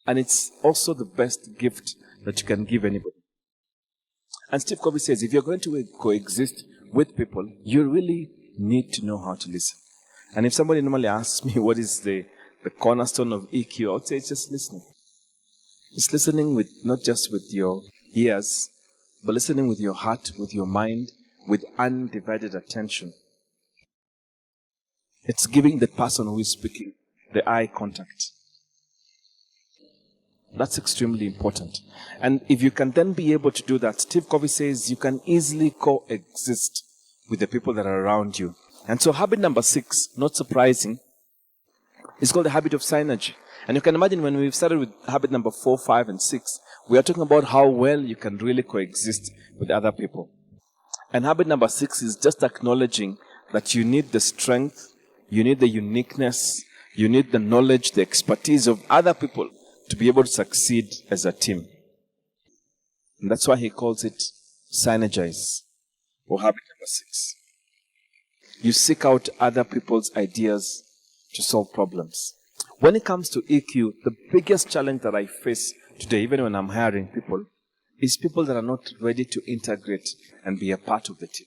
And it's also the best gift that you can give anybody. And Steve Covey says, if you're going to coexist with people, you really need to know how to listen. And if somebody normally asks me what is the cornerstone of EQ, I would say it's just listening. It's listening with not just with your ears, but listening with your heart, with your mind, with undivided attention. It's giving the person who is speaking the eye contact. That's extremely important. And if you can then be able to do that, Steve Covey says you can easily coexist with the people that are around you. And so habit number 6, not surprising, is called the habit of synergy. And you can imagine when we've started with habit number 4, 5, and 6, we are talking about how well you can really coexist with other people. And habit number 6 is just acknowledging that you need the strength, you need the uniqueness, you need the knowledge, the expertise of other people to be able to succeed as a team. And that's why he calls it synergize, or habit number 6. You seek out other people's ideas to solve problems. When it comes to EQ, the biggest challenge that I face today, even when I'm hiring people, is people that are not ready to integrate and be a part of the team.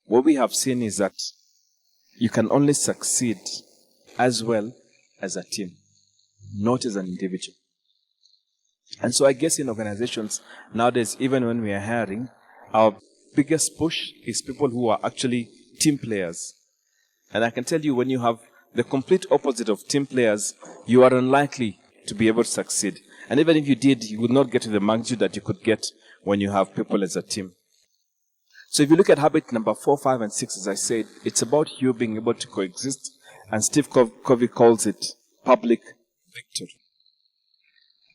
What we have seen is that you can only succeed as well as a team, not as an individual. And so I guess in organizations nowadays, even when we are hiring, our biggest push is people who are actually team players. And I can tell you, when you have the complete opposite of team players, you are unlikely to be able to succeed. And even if you did, you would not get to the magnitude that you could get when you have people as a team. So if you look at habit number 4, 5, and 6, as I said, it's about you being able to coexist. And Steve Covey calls it public victory.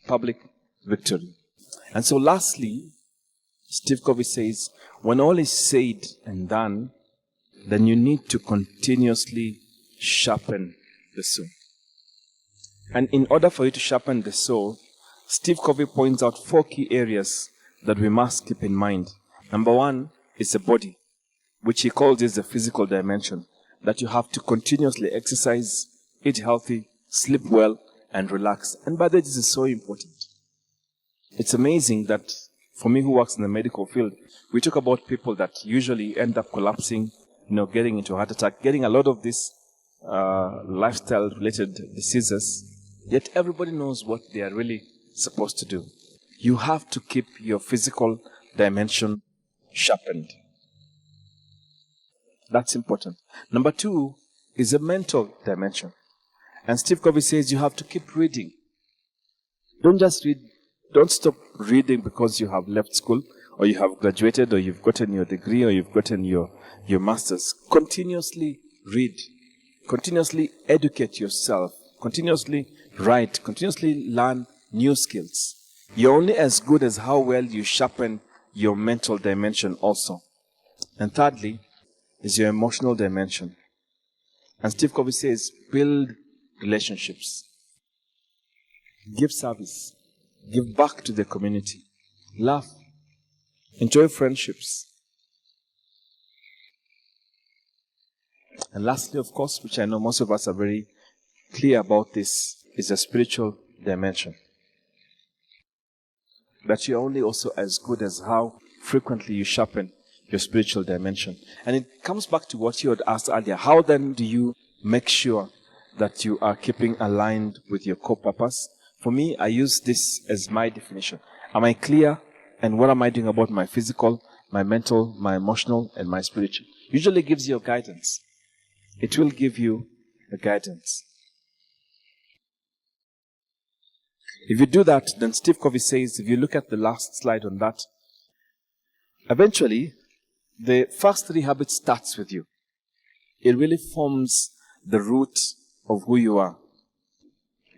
Public victory. And so lastly, Steve Covey says, when all is said and done, then you need to continuously sharpen the saw. And in order for you to sharpen the saw, Steve Covey points out 4 key areas that we must keep in mind. Number 1 is the body, which he calls is the physical dimension. that you have to continuously exercise, eat healthy, sleep well, and relax. And by the way, this is so important. It's amazing that for me who works in the medical field, we talk about people that usually end up collapsing, getting into a heart attack, getting a lot of these lifestyle-related diseases, yet everybody knows what they are really supposed to do. You have to keep your physical dimension sharpened. That's important. Number 2 is a mental dimension. And Steve Covey says you have to keep reading. Don't just read. Don't stop reading because you have left school or you have graduated or you've gotten your degree or you've gotten your master's. Continuously read. Continuously educate yourself. Continuously write. Continuously learn new skills. You're only as good as how well you sharpen your mental dimension also. And thirdly is your emotional dimension. And Steve Covey says, build relationships. Give service. Give back to the community. Laugh. Enjoy friendships. And lastly, of course, which I know most of us are very clear about this, is the spiritual dimension. That you're only also as good as how frequently you sharpen your spiritual dimension. And it comes back to what you had asked earlier. How then do you make sure that you are keeping aligned with your core purpose? For me, I use this as my definition. Am I clear? And what am I doing about my physical, my mental, my emotional, and my spiritual? Usually gives you a guidance. It will give you a guidance. If you do that, then Steve Covey says, if you look at the last slide on that, eventually, the first 3 habits starts with you. It really forms the root of who you are.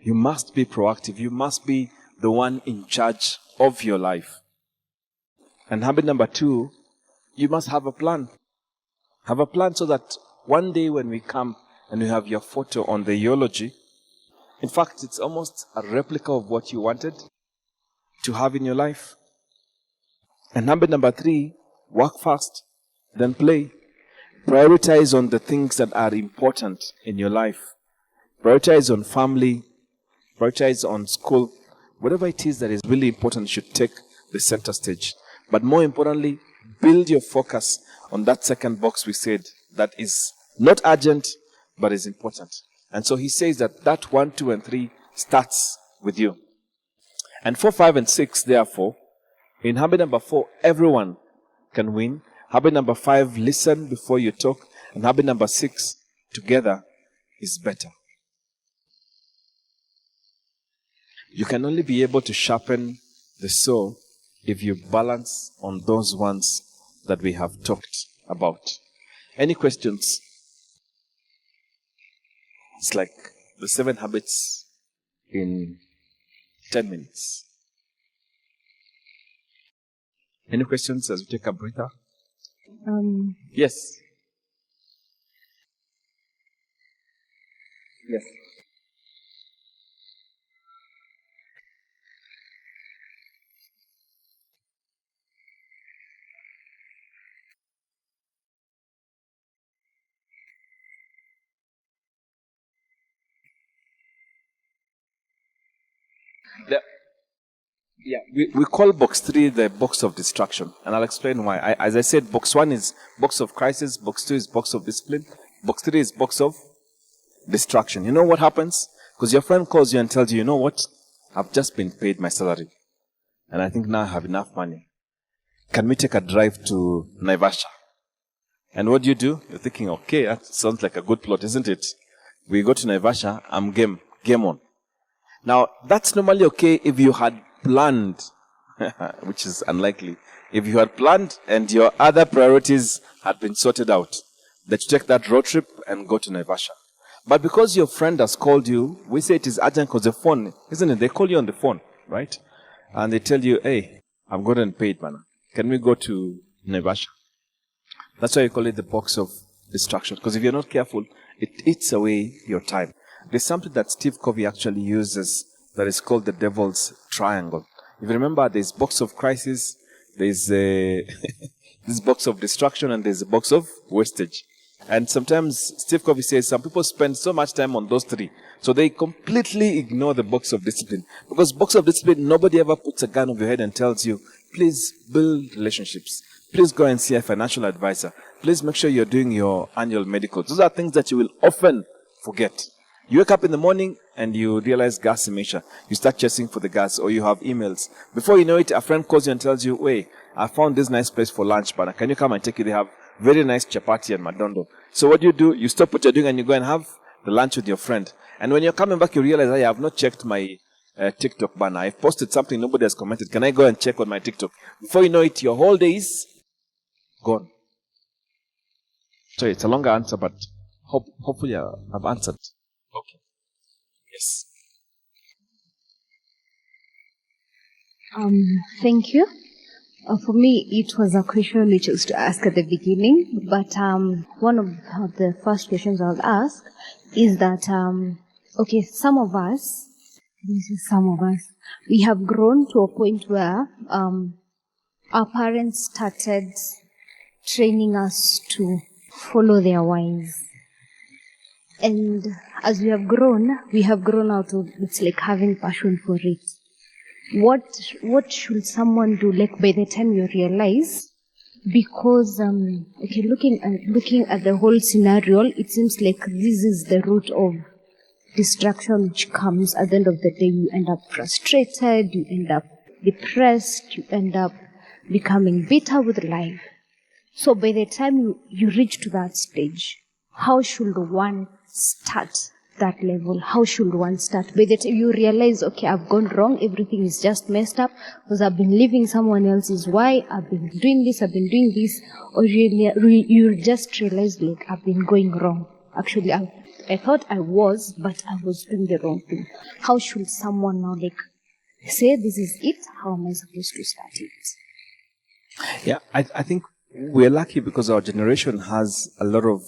You must be proactive. You must be the one in charge of your life. And habit number 2, you must have a plan. Have a plan so that one day when we come and we have your photo on the eulogy, in fact, it's almost a replica of what you wanted to have in your life. And habit number 3, work fast, then play. Prioritize on the things that are important in your life. Prioritize on family. Prioritize on school. Whatever it is that is really important should take the center stage. But more importantly, build your focus on that second box we said that is not urgent, but is important. And so he says that 1, 2, and 3 starts with you. And 4, 5, and 6, therefore, in habit number 4, everyone can win. Habit number 5, listen before you talk. And habit number 6, together is better. You can only be able to sharpen the saw if you balance on those ones that we have talked about. Any questions? It's like the 7 habits in 10 minutes. Any questions as we take a breather? Yes. Yes. We call box 3 the box of distraction, and I'll explain why. As I said, box 1 is box of crisis, box 2 is box of discipline, box 3 is box of distraction. You know what happens? Because your friend calls you and tells you, you know what? I've just been paid my salary, and I think now I have enough money. Can we take a drive to Naivasha? And what do? You're thinking, okay, that sounds like a good plot, isn't it? We go to Naivasha, I'm game on. Now, that's normally okay if you had planned, which is unlikely. If you had planned and your other priorities had been sorted out, that you take that road trip and go to Naivasha. But because your friend has called you, we say it is urgent because the phone, isn't it? They call you on the phone, right? And they tell you, hey, I've gotten paid, man. Can we go to Naivasha? That's why you call it the box of distraction. Because if you're not careful, it eats away your time. There's something that Steve Covey actually uses that is called the devil's triangle. If you remember, there's box of crisis, there's this box of distraction, and there's a box of wastage. And sometimes Steve Covey says some people spend so much time on those three, so they completely ignore the box of discipline. Because box of discipline, nobody ever puts a gun over your head and tells you, please build relationships. Please go and see a financial advisor. Please make sure you're doing your annual medicals. Those are things that you will often forget. You wake up in the morning and you realize gas imeisha. You start chasing for the gas, or you have emails. Before you know it, a friend calls you and tells you, wait, I found this nice place for lunch, but can you come and take it? They have very nice chapati and madondo. So what do? You stop what you're doing and you go and have the lunch with your friend. And when you're coming back, you realize, I have not checked my TikTok banner. I've posted something, nobody has commented. Can I go and check on my TikTok? Before you know it, your whole day is gone. Sorry, it's a longer answer, but hopefully I've answered. Okay. Yes. Thank you. For me, it was a question which I was to ask at the beginning, but one of the first questions I'll ask is that, some of us, we have grown to a point where our parents started training us to follow their ways. And as we have grown out of, it's like having passion for it. What should someone do, like by the time you realize? Because looking at the whole scenario, it seems like this is the root of distraction which comes at the end of the day. You end up frustrated, you end up depressed, you end up becoming bitter with life. So by the time you reach to that stage, how should one start that level? How should one start? By the time you realize, okay, I've gone wrong, everything is just messed up because I've been living someone else's way, I've been doing this, or you just realize, like, I've been going wrong. Actually, I thought I was, but I was doing the wrong thing. How should someone now, like, say this is it? How am I supposed to start it? Yeah, I think we're lucky because our generation has a lot of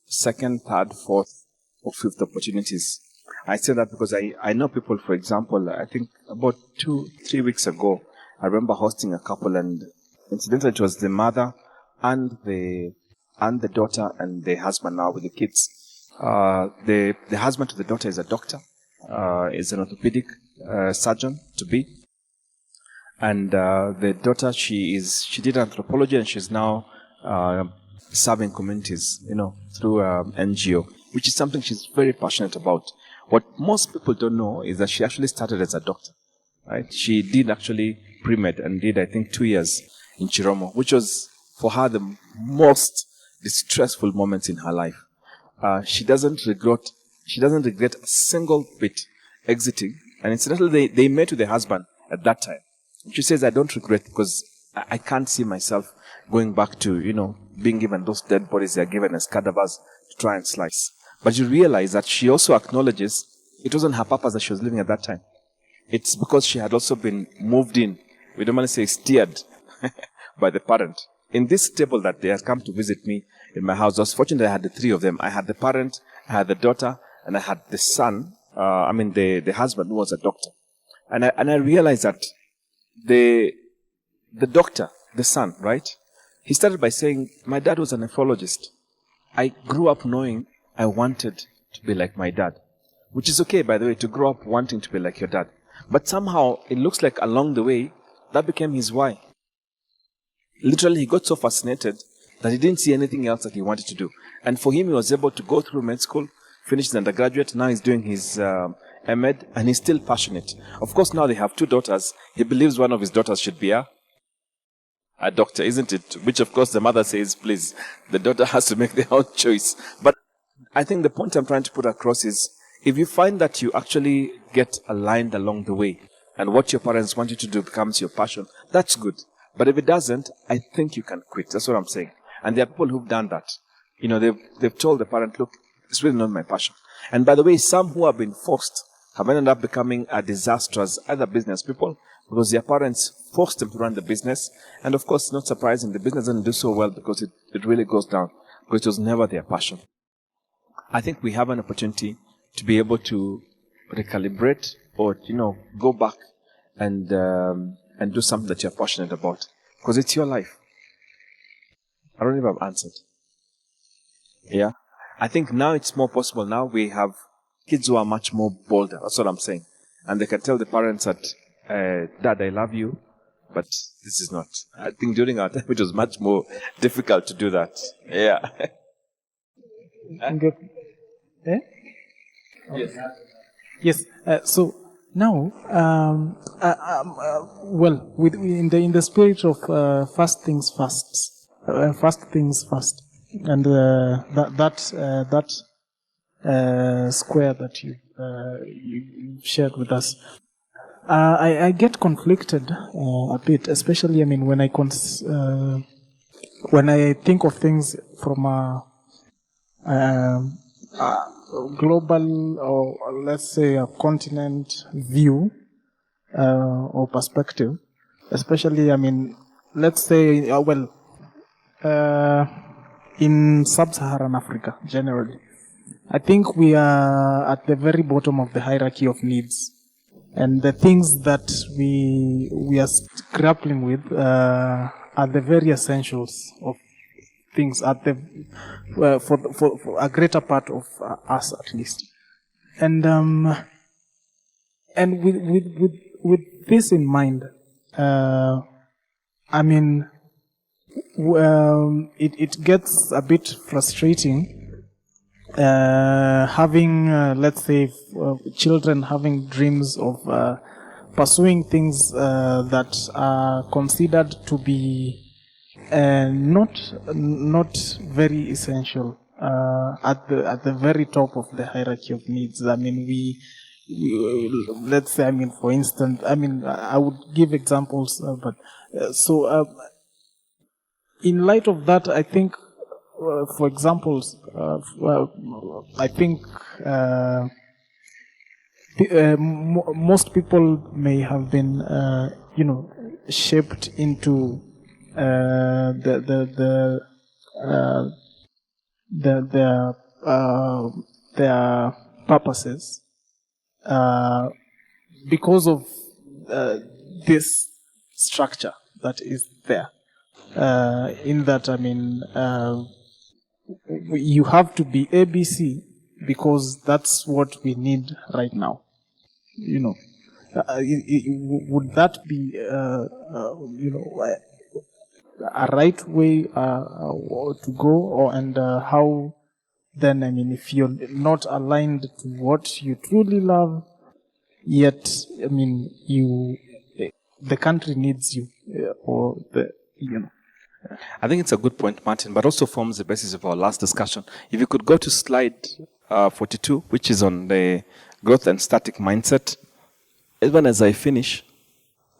second, third, fourth, or fifth opportunities. I say that because I know people, for example, I think about 2-3 weeks ago, I remember hosting a couple, and incidentally it was the mother and the daughter and the husband now with the kids. The husband to the daughter is a doctor, is an orthopedic surgeon to be. And the daughter, she did anthropology, and she's now serving communities, through NGO, which is something she's very passionate about. What most people don't know is that she actually started as a doctor, right? She did actually pre-med and did, I think, 2 years in Chiromo, which was for her the most distressful moments in her life. She doesn't regret a single bit exiting. And incidentally, they met with the husband at that time. She says, I don't regret because I can't see myself going back to, being given those dead bodies they are given as cadavers to try and slice. But you realize that she also acknowledges it wasn't her purpose that she was living at that time. It's because she had also been moved in, we normally say steered, by the parent. In this table that they had come to visit me in my house, I was fortunate I had the three of them. I had the parent, I had the daughter, and I had the son, the husband who was a doctor. And I realized that the doctor, the son, right? He started by saying, my dad was a nephrologist. I grew up knowing I wanted to be like my dad. Which is okay, by the way, to grow up wanting to be like your dad. But somehow, it looks like along the way, that became his why. Literally, he got so fascinated that he didn't see anything else that he wanted to do. And for him, he was able to go through med school, finish his undergraduate, now he's doing his MEd, and he's still passionate. Of course, now they have 2 daughters. He believes one of his daughters should be a doctor, isn't it? Which, of course, the mother says, please, the daughter has to make their own choice. But I think the point I'm trying to put across is, if you find that you actually get aligned along the way, and what your parents want you to do becomes your passion, that's good. But if it doesn't, I think you can quit. That's what I'm saying. And there are people who've done that. They've told the parent, look, it's really not my passion. And by the way, some who have been forced have ended up becoming a disaster as other business people because their parents forced them to run the business. And of course, not surprising, the business doesn't do so well because it really goes down because it was never their passion. I think we have an opportunity to be able to recalibrate or, go back and do something that you're passionate about because it's your life. I don't know if I've answered. Yeah. I think now it's more possible. Now we have kids who are much more bolder. That's what I'm saying. And they can tell the parents that, Dad, I love you, but this is not. I think during our time it was much more difficult to do that. Yeah. Okay. Eh? Yes. So now, well, in the spirit of first things first, and that square that you shared with us, I get conflicted a bit, especially when I think of things from a global, or let's say a continent view or perspective, especially let's say in sub-Saharan Africa generally, I think we are at the very bottom of the hierarchy of needs, and the things that we are grappling with are the very essentials of things at the for a greater part of us at least, and with this in mind, it gets a bit frustrating having let's say children having dreams of pursuing things that are considered to be not very essential at the very top of the hierarchy of needs. We let's say, for instance, I would give examples, but in light of that, I think, for examples, I think most people may have been, shaped into their purposes because of this structure that is there. In that, you have to be ABC because that's what we need right now. Would that be, a right way to go, and how then? If you're not aligned to what you truly love, yet the country needs you, I think it's a good point, Martin, but also forms the basis of our last discussion. If you could go to slide 42, which is on the growth and static mindset. Even as I finish,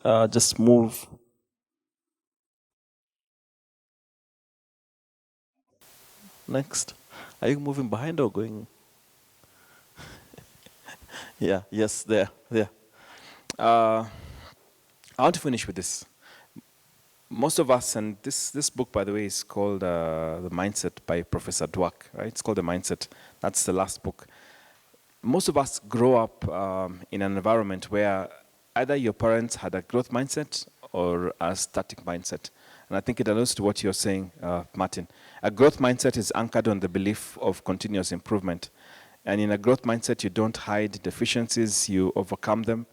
just move. Next. Are you moving behind or going? Yeah, yes, there. I want to finish with this. Most of us, and this book, by the way, is called The Mindset by Professor Dweck, right? It's called The Mindset. That's the last book. Most of us grow up in an environment where either your parents had a growth mindset or a static mindset. And I think it alludes to what you're saying, Martin. A growth mindset is anchored on the belief of continuous improvement. And in a growth mindset, you don't hide deficiencies, you overcome them.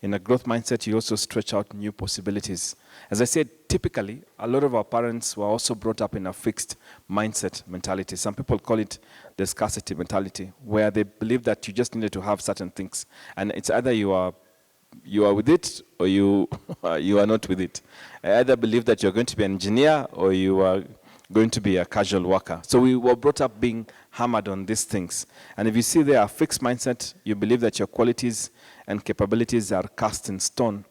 In a growth mindset, you also stretch out new possibilities. As I said, typically, a lot of our parents were also brought up in a fixed mindset mentality. Some people call it the scarcity mentality, where they believe that you just needed to have certain things. And it's either you are with it or you are not with it. I either believe that you're going to be an engineer or you are going to be a casual worker. So we were brought up being hammered on these things. And if you see there a fixed mindset, you believe that your qualities and capabilities are cast in stone.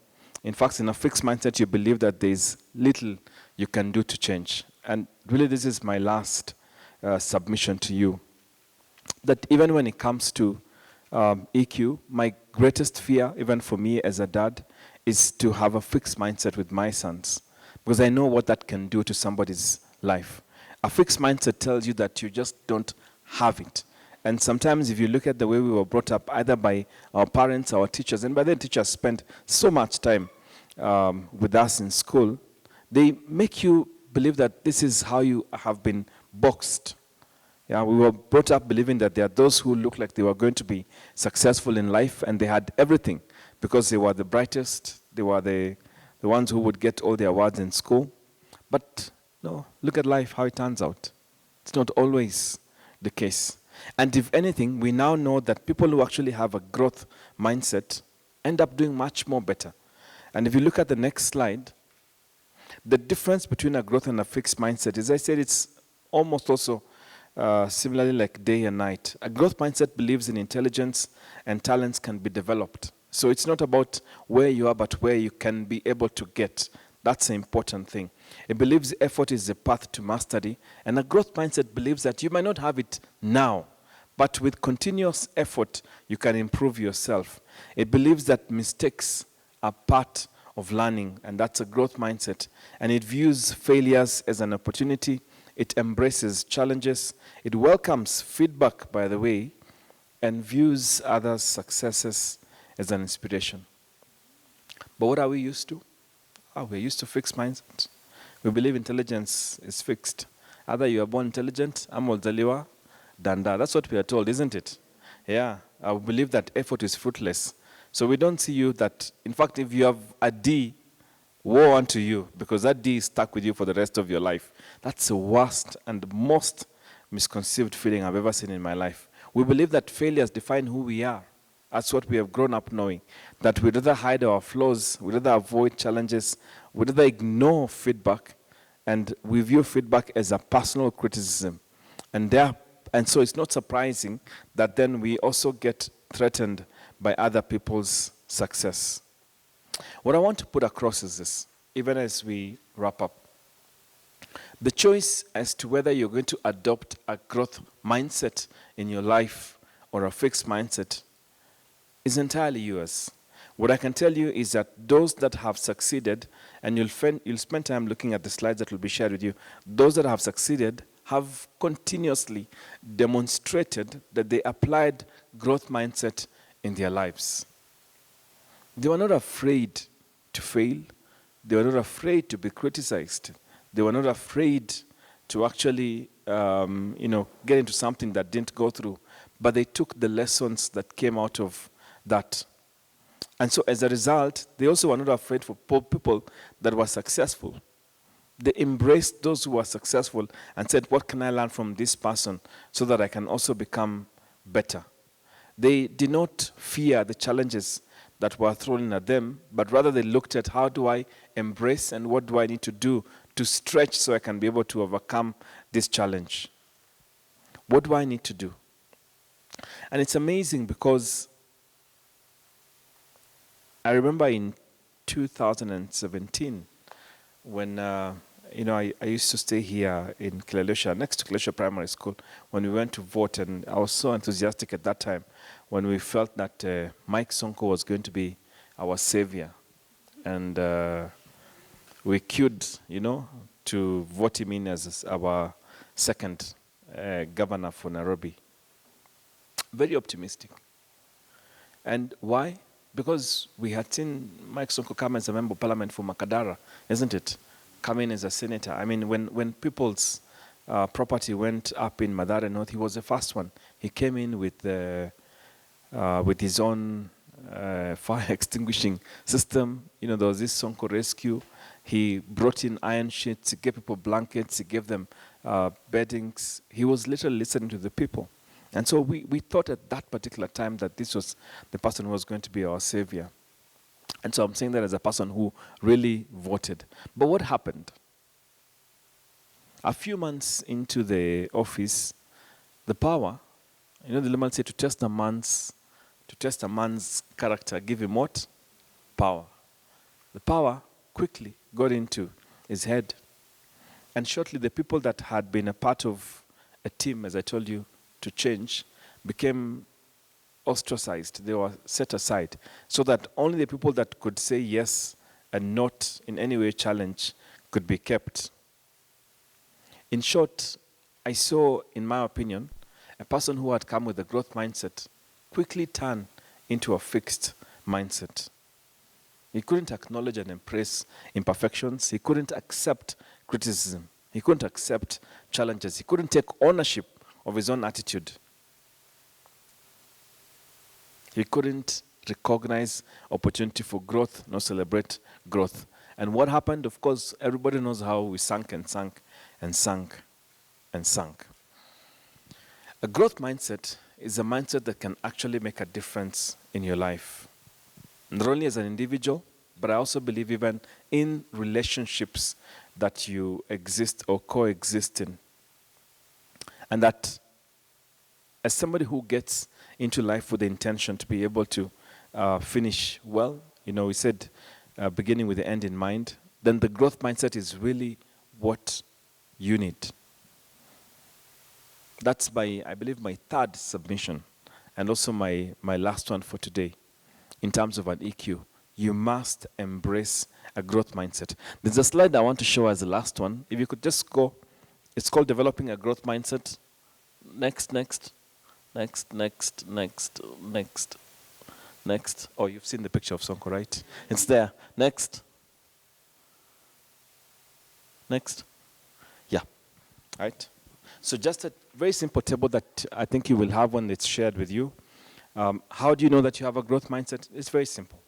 In fact, in a fixed mindset, you believe that there's little you can do to change. And really, this is my last submission to you. That even when it comes to EQ, my greatest fear, even for me as a dad, is to have a fixed mindset with my sons. Because I know what that can do to somebody's life. A fixed mindset tells you that you just don't have it. And sometimes if you look at the way we were brought up, either by our parents, our teachers, and by then teachers spend so much time with us in school, they make you believe that this is how you have been boxed. Yeah, we were brought up believing that there are those who look like they were going to be successful in life and they had everything because they were the brightest, they were the ones who would get all the awards in school. But no, look at life, how it turns out. It's not always the case. And if anything, we now know that people who actually have a growth mindset end up doing much more better. And if you look at the next slide, the difference between a growth and a fixed mindset, as I said, it's almost also similarly like day and night. A growth mindset believes in intelligence and talents can be developed. So it's not about where you are, but where you can be able to get. That's the important thing. It believes effort is the path to mastery, and a growth mindset believes that you might not have it now, but with continuous effort, you can improve yourself. It believes that mistakes are part of learning, and that's a growth mindset. And it views failures as an opportunity. It embraces challenges. It welcomes feedback, by the way, and views others' successes as an inspiration. But what are we used to? We're used to fixed mindsets. We believe intelligence is fixed. Either you are born intelligent, amolzaliwa, danda. That's what we are told, isn't it? Yeah, I believe that effort is fruitless. So we don't see you that, in fact, if you have a D, woe unto you, because that D is stuck with you for the rest of your life. That's the worst and most misconceived feeling I've ever seen in my life. We believe that failures define who we are. That's what we have grown up knowing. That we'd rather hide our flaws, we'd rather avoid challenges, we'd rather ignore feedback, and we view feedback as a personal criticism. And so it's not surprising that then we also get threatened by other people's success. What I want to put across is this, even as we wrap up. The choice as to whether you're going to adopt a growth mindset in your life or a fixed mindset is entirely yours. What I can tell you is that those that have succeeded, and you'll spend time looking at the slides that will be shared with you, those that have succeeded have continuously demonstrated that they applied growth mindset in their lives. They were not afraid to fail. They were not afraid to be criticized. They were not afraid to actually get into something that didn't go through. But they took the lessons that came out of that. And so as a result, they also were not afraid for people that were successful. They embraced those who were successful and said, what can I learn from this person so that I can also become better? They did not fear the challenges that were thrown at them, but rather they looked at how do I embrace and what do I need to do to stretch so I can be able to overcome this challenge. What do I need to do? And it's amazing because I remember in 2017 when I used to stay here in Kilelesha, next to Kilelesha Primary School, when we went to vote, and I was so enthusiastic at that time when we felt that Mike Sonko was going to be our savior. And we queued, to vote him in as our second governor for Nairobi. Very optimistic. And why? Because we had seen Mike Sonko come as a member of parliament for Makadara, isn't it? Come in as a senator. I mean, when people's property went up in Mathare North, he was the first one. He came in with his own fire extinguishing system. There was this Sonko rescue. He brought in iron sheets. He gave people blankets. He gave them beddings. He was literally listening to the people. And so we thought at that particular time that this was the person who was going to be our savior. And so I'm saying that as a person who really voted. But what happened? A few months into the office, the power, the Lemon said to test a man's character, give him what? Power. The power quickly got into his head. And shortly the people that had been a part of a team, as I told you, to change, became ostracized. They were set aside so that only the people that could say yes and not in any way challenge could be kept. In short, I saw, in my opinion, a person who had come with a growth mindset quickly turn into a fixed mindset. He couldn't acknowledge and embrace imperfections. He couldn't accept criticism. He couldn't accept challenges. He couldn't take ownership of his own attitude. He couldn't recognize opportunity for growth, nor celebrate growth. And what happened? Of course, everybody knows how we sank and sank and sank and sank. A growth mindset is a mindset that can actually make a difference in your life. Not only as an individual, but I also believe even in relationships that you exist or coexist in. And that as somebody who gets into life with the intention to be able to finish well, we said beginning with the end in mind, then the growth mindset is really what you need. That's I believe, my third submission, and also my last one for today. In terms of an EQ, you must embrace a growth mindset. There's a slide I want to show as the last one. If you could just go, it's called Developing a Growth Mindset. Next. Oh, you've seen the picture of Sonko, right? It's there. Next. Yeah. Right? So just a very simple table that I think you will have when it's shared with you. How do you know that you have a growth mindset? It's very simple.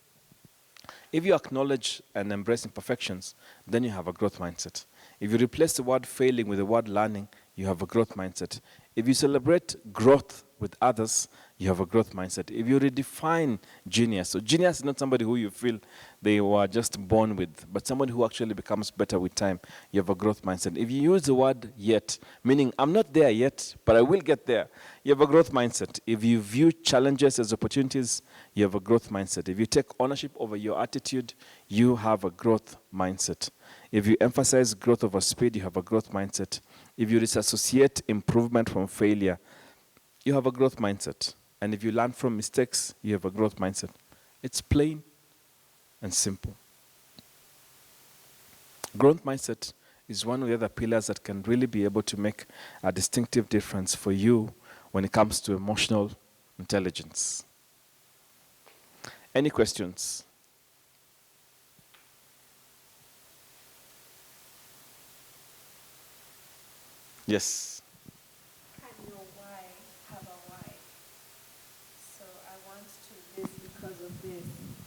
If you acknowledge and embrace imperfections, then you have a growth mindset. If you replace the word failing with the word learning, you have a growth mindset. If you celebrate growth with others, you have a growth mindset. If you redefine genius, so genius is not somebody who you feel they were just born with, but somebody who actually becomes better with time, you have a growth mindset. If you use the word yet, meaning I'm not there yet, but I will get there, you have a growth mindset. If you view challenges as opportunities, you have a growth mindset. If you take ownership over your attitude, you have a growth mindset. If you emphasize growth over speed, you have a growth mindset. If you disassociate improvement from failure, you have a growth mindset. And if you learn from mistakes, you have a growth mindset. It's plain and simple. Growth mindset is one of the other pillars that can really be able to make a distinctive difference for you when it comes to emotional intelligence. Any questions? Yes. Can your why have a why? So I want to this because of this.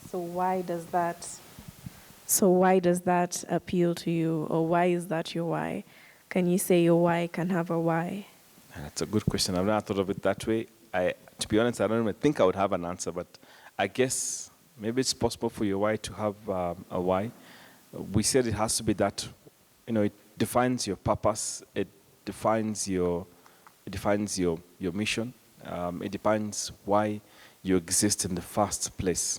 So why does that appeal to you, or why is that your why? Can you say your why can have a why? That's a good question. I've never thought of it that way. To be honest, I don't even think I would have an answer, but I guess maybe it's possible for your why to have a why. We said it has to be that, it defines your purpose. It defines your mission. It defines why you exist in the first place.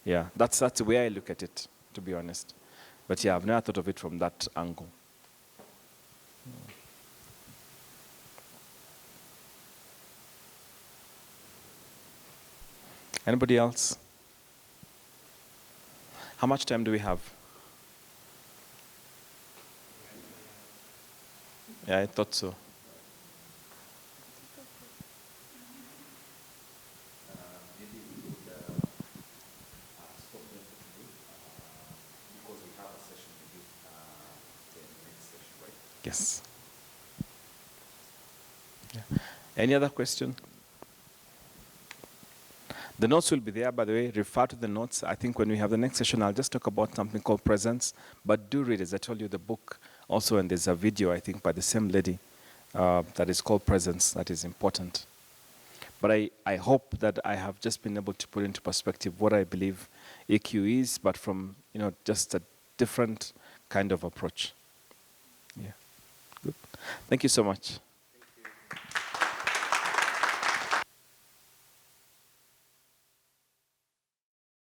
Yeah, that's the way I look at it, to be honest. But yeah, I've never thought of it from that angle. Anybody else? How much time do we have? Yeah, I thought so. Yes. Yeah. Any other question? The notes will be there, by the way. Refer to the notes. I think when we have the next session, I'll just talk about something called presence. But do read, as I told you, the book also, and there's a video, I think, by the same lady that is called Presence. That is important. But I hope that I have just been able to put into perspective what I believe EQ is, but from just a different kind of approach. Yeah. Good. Thank you so much.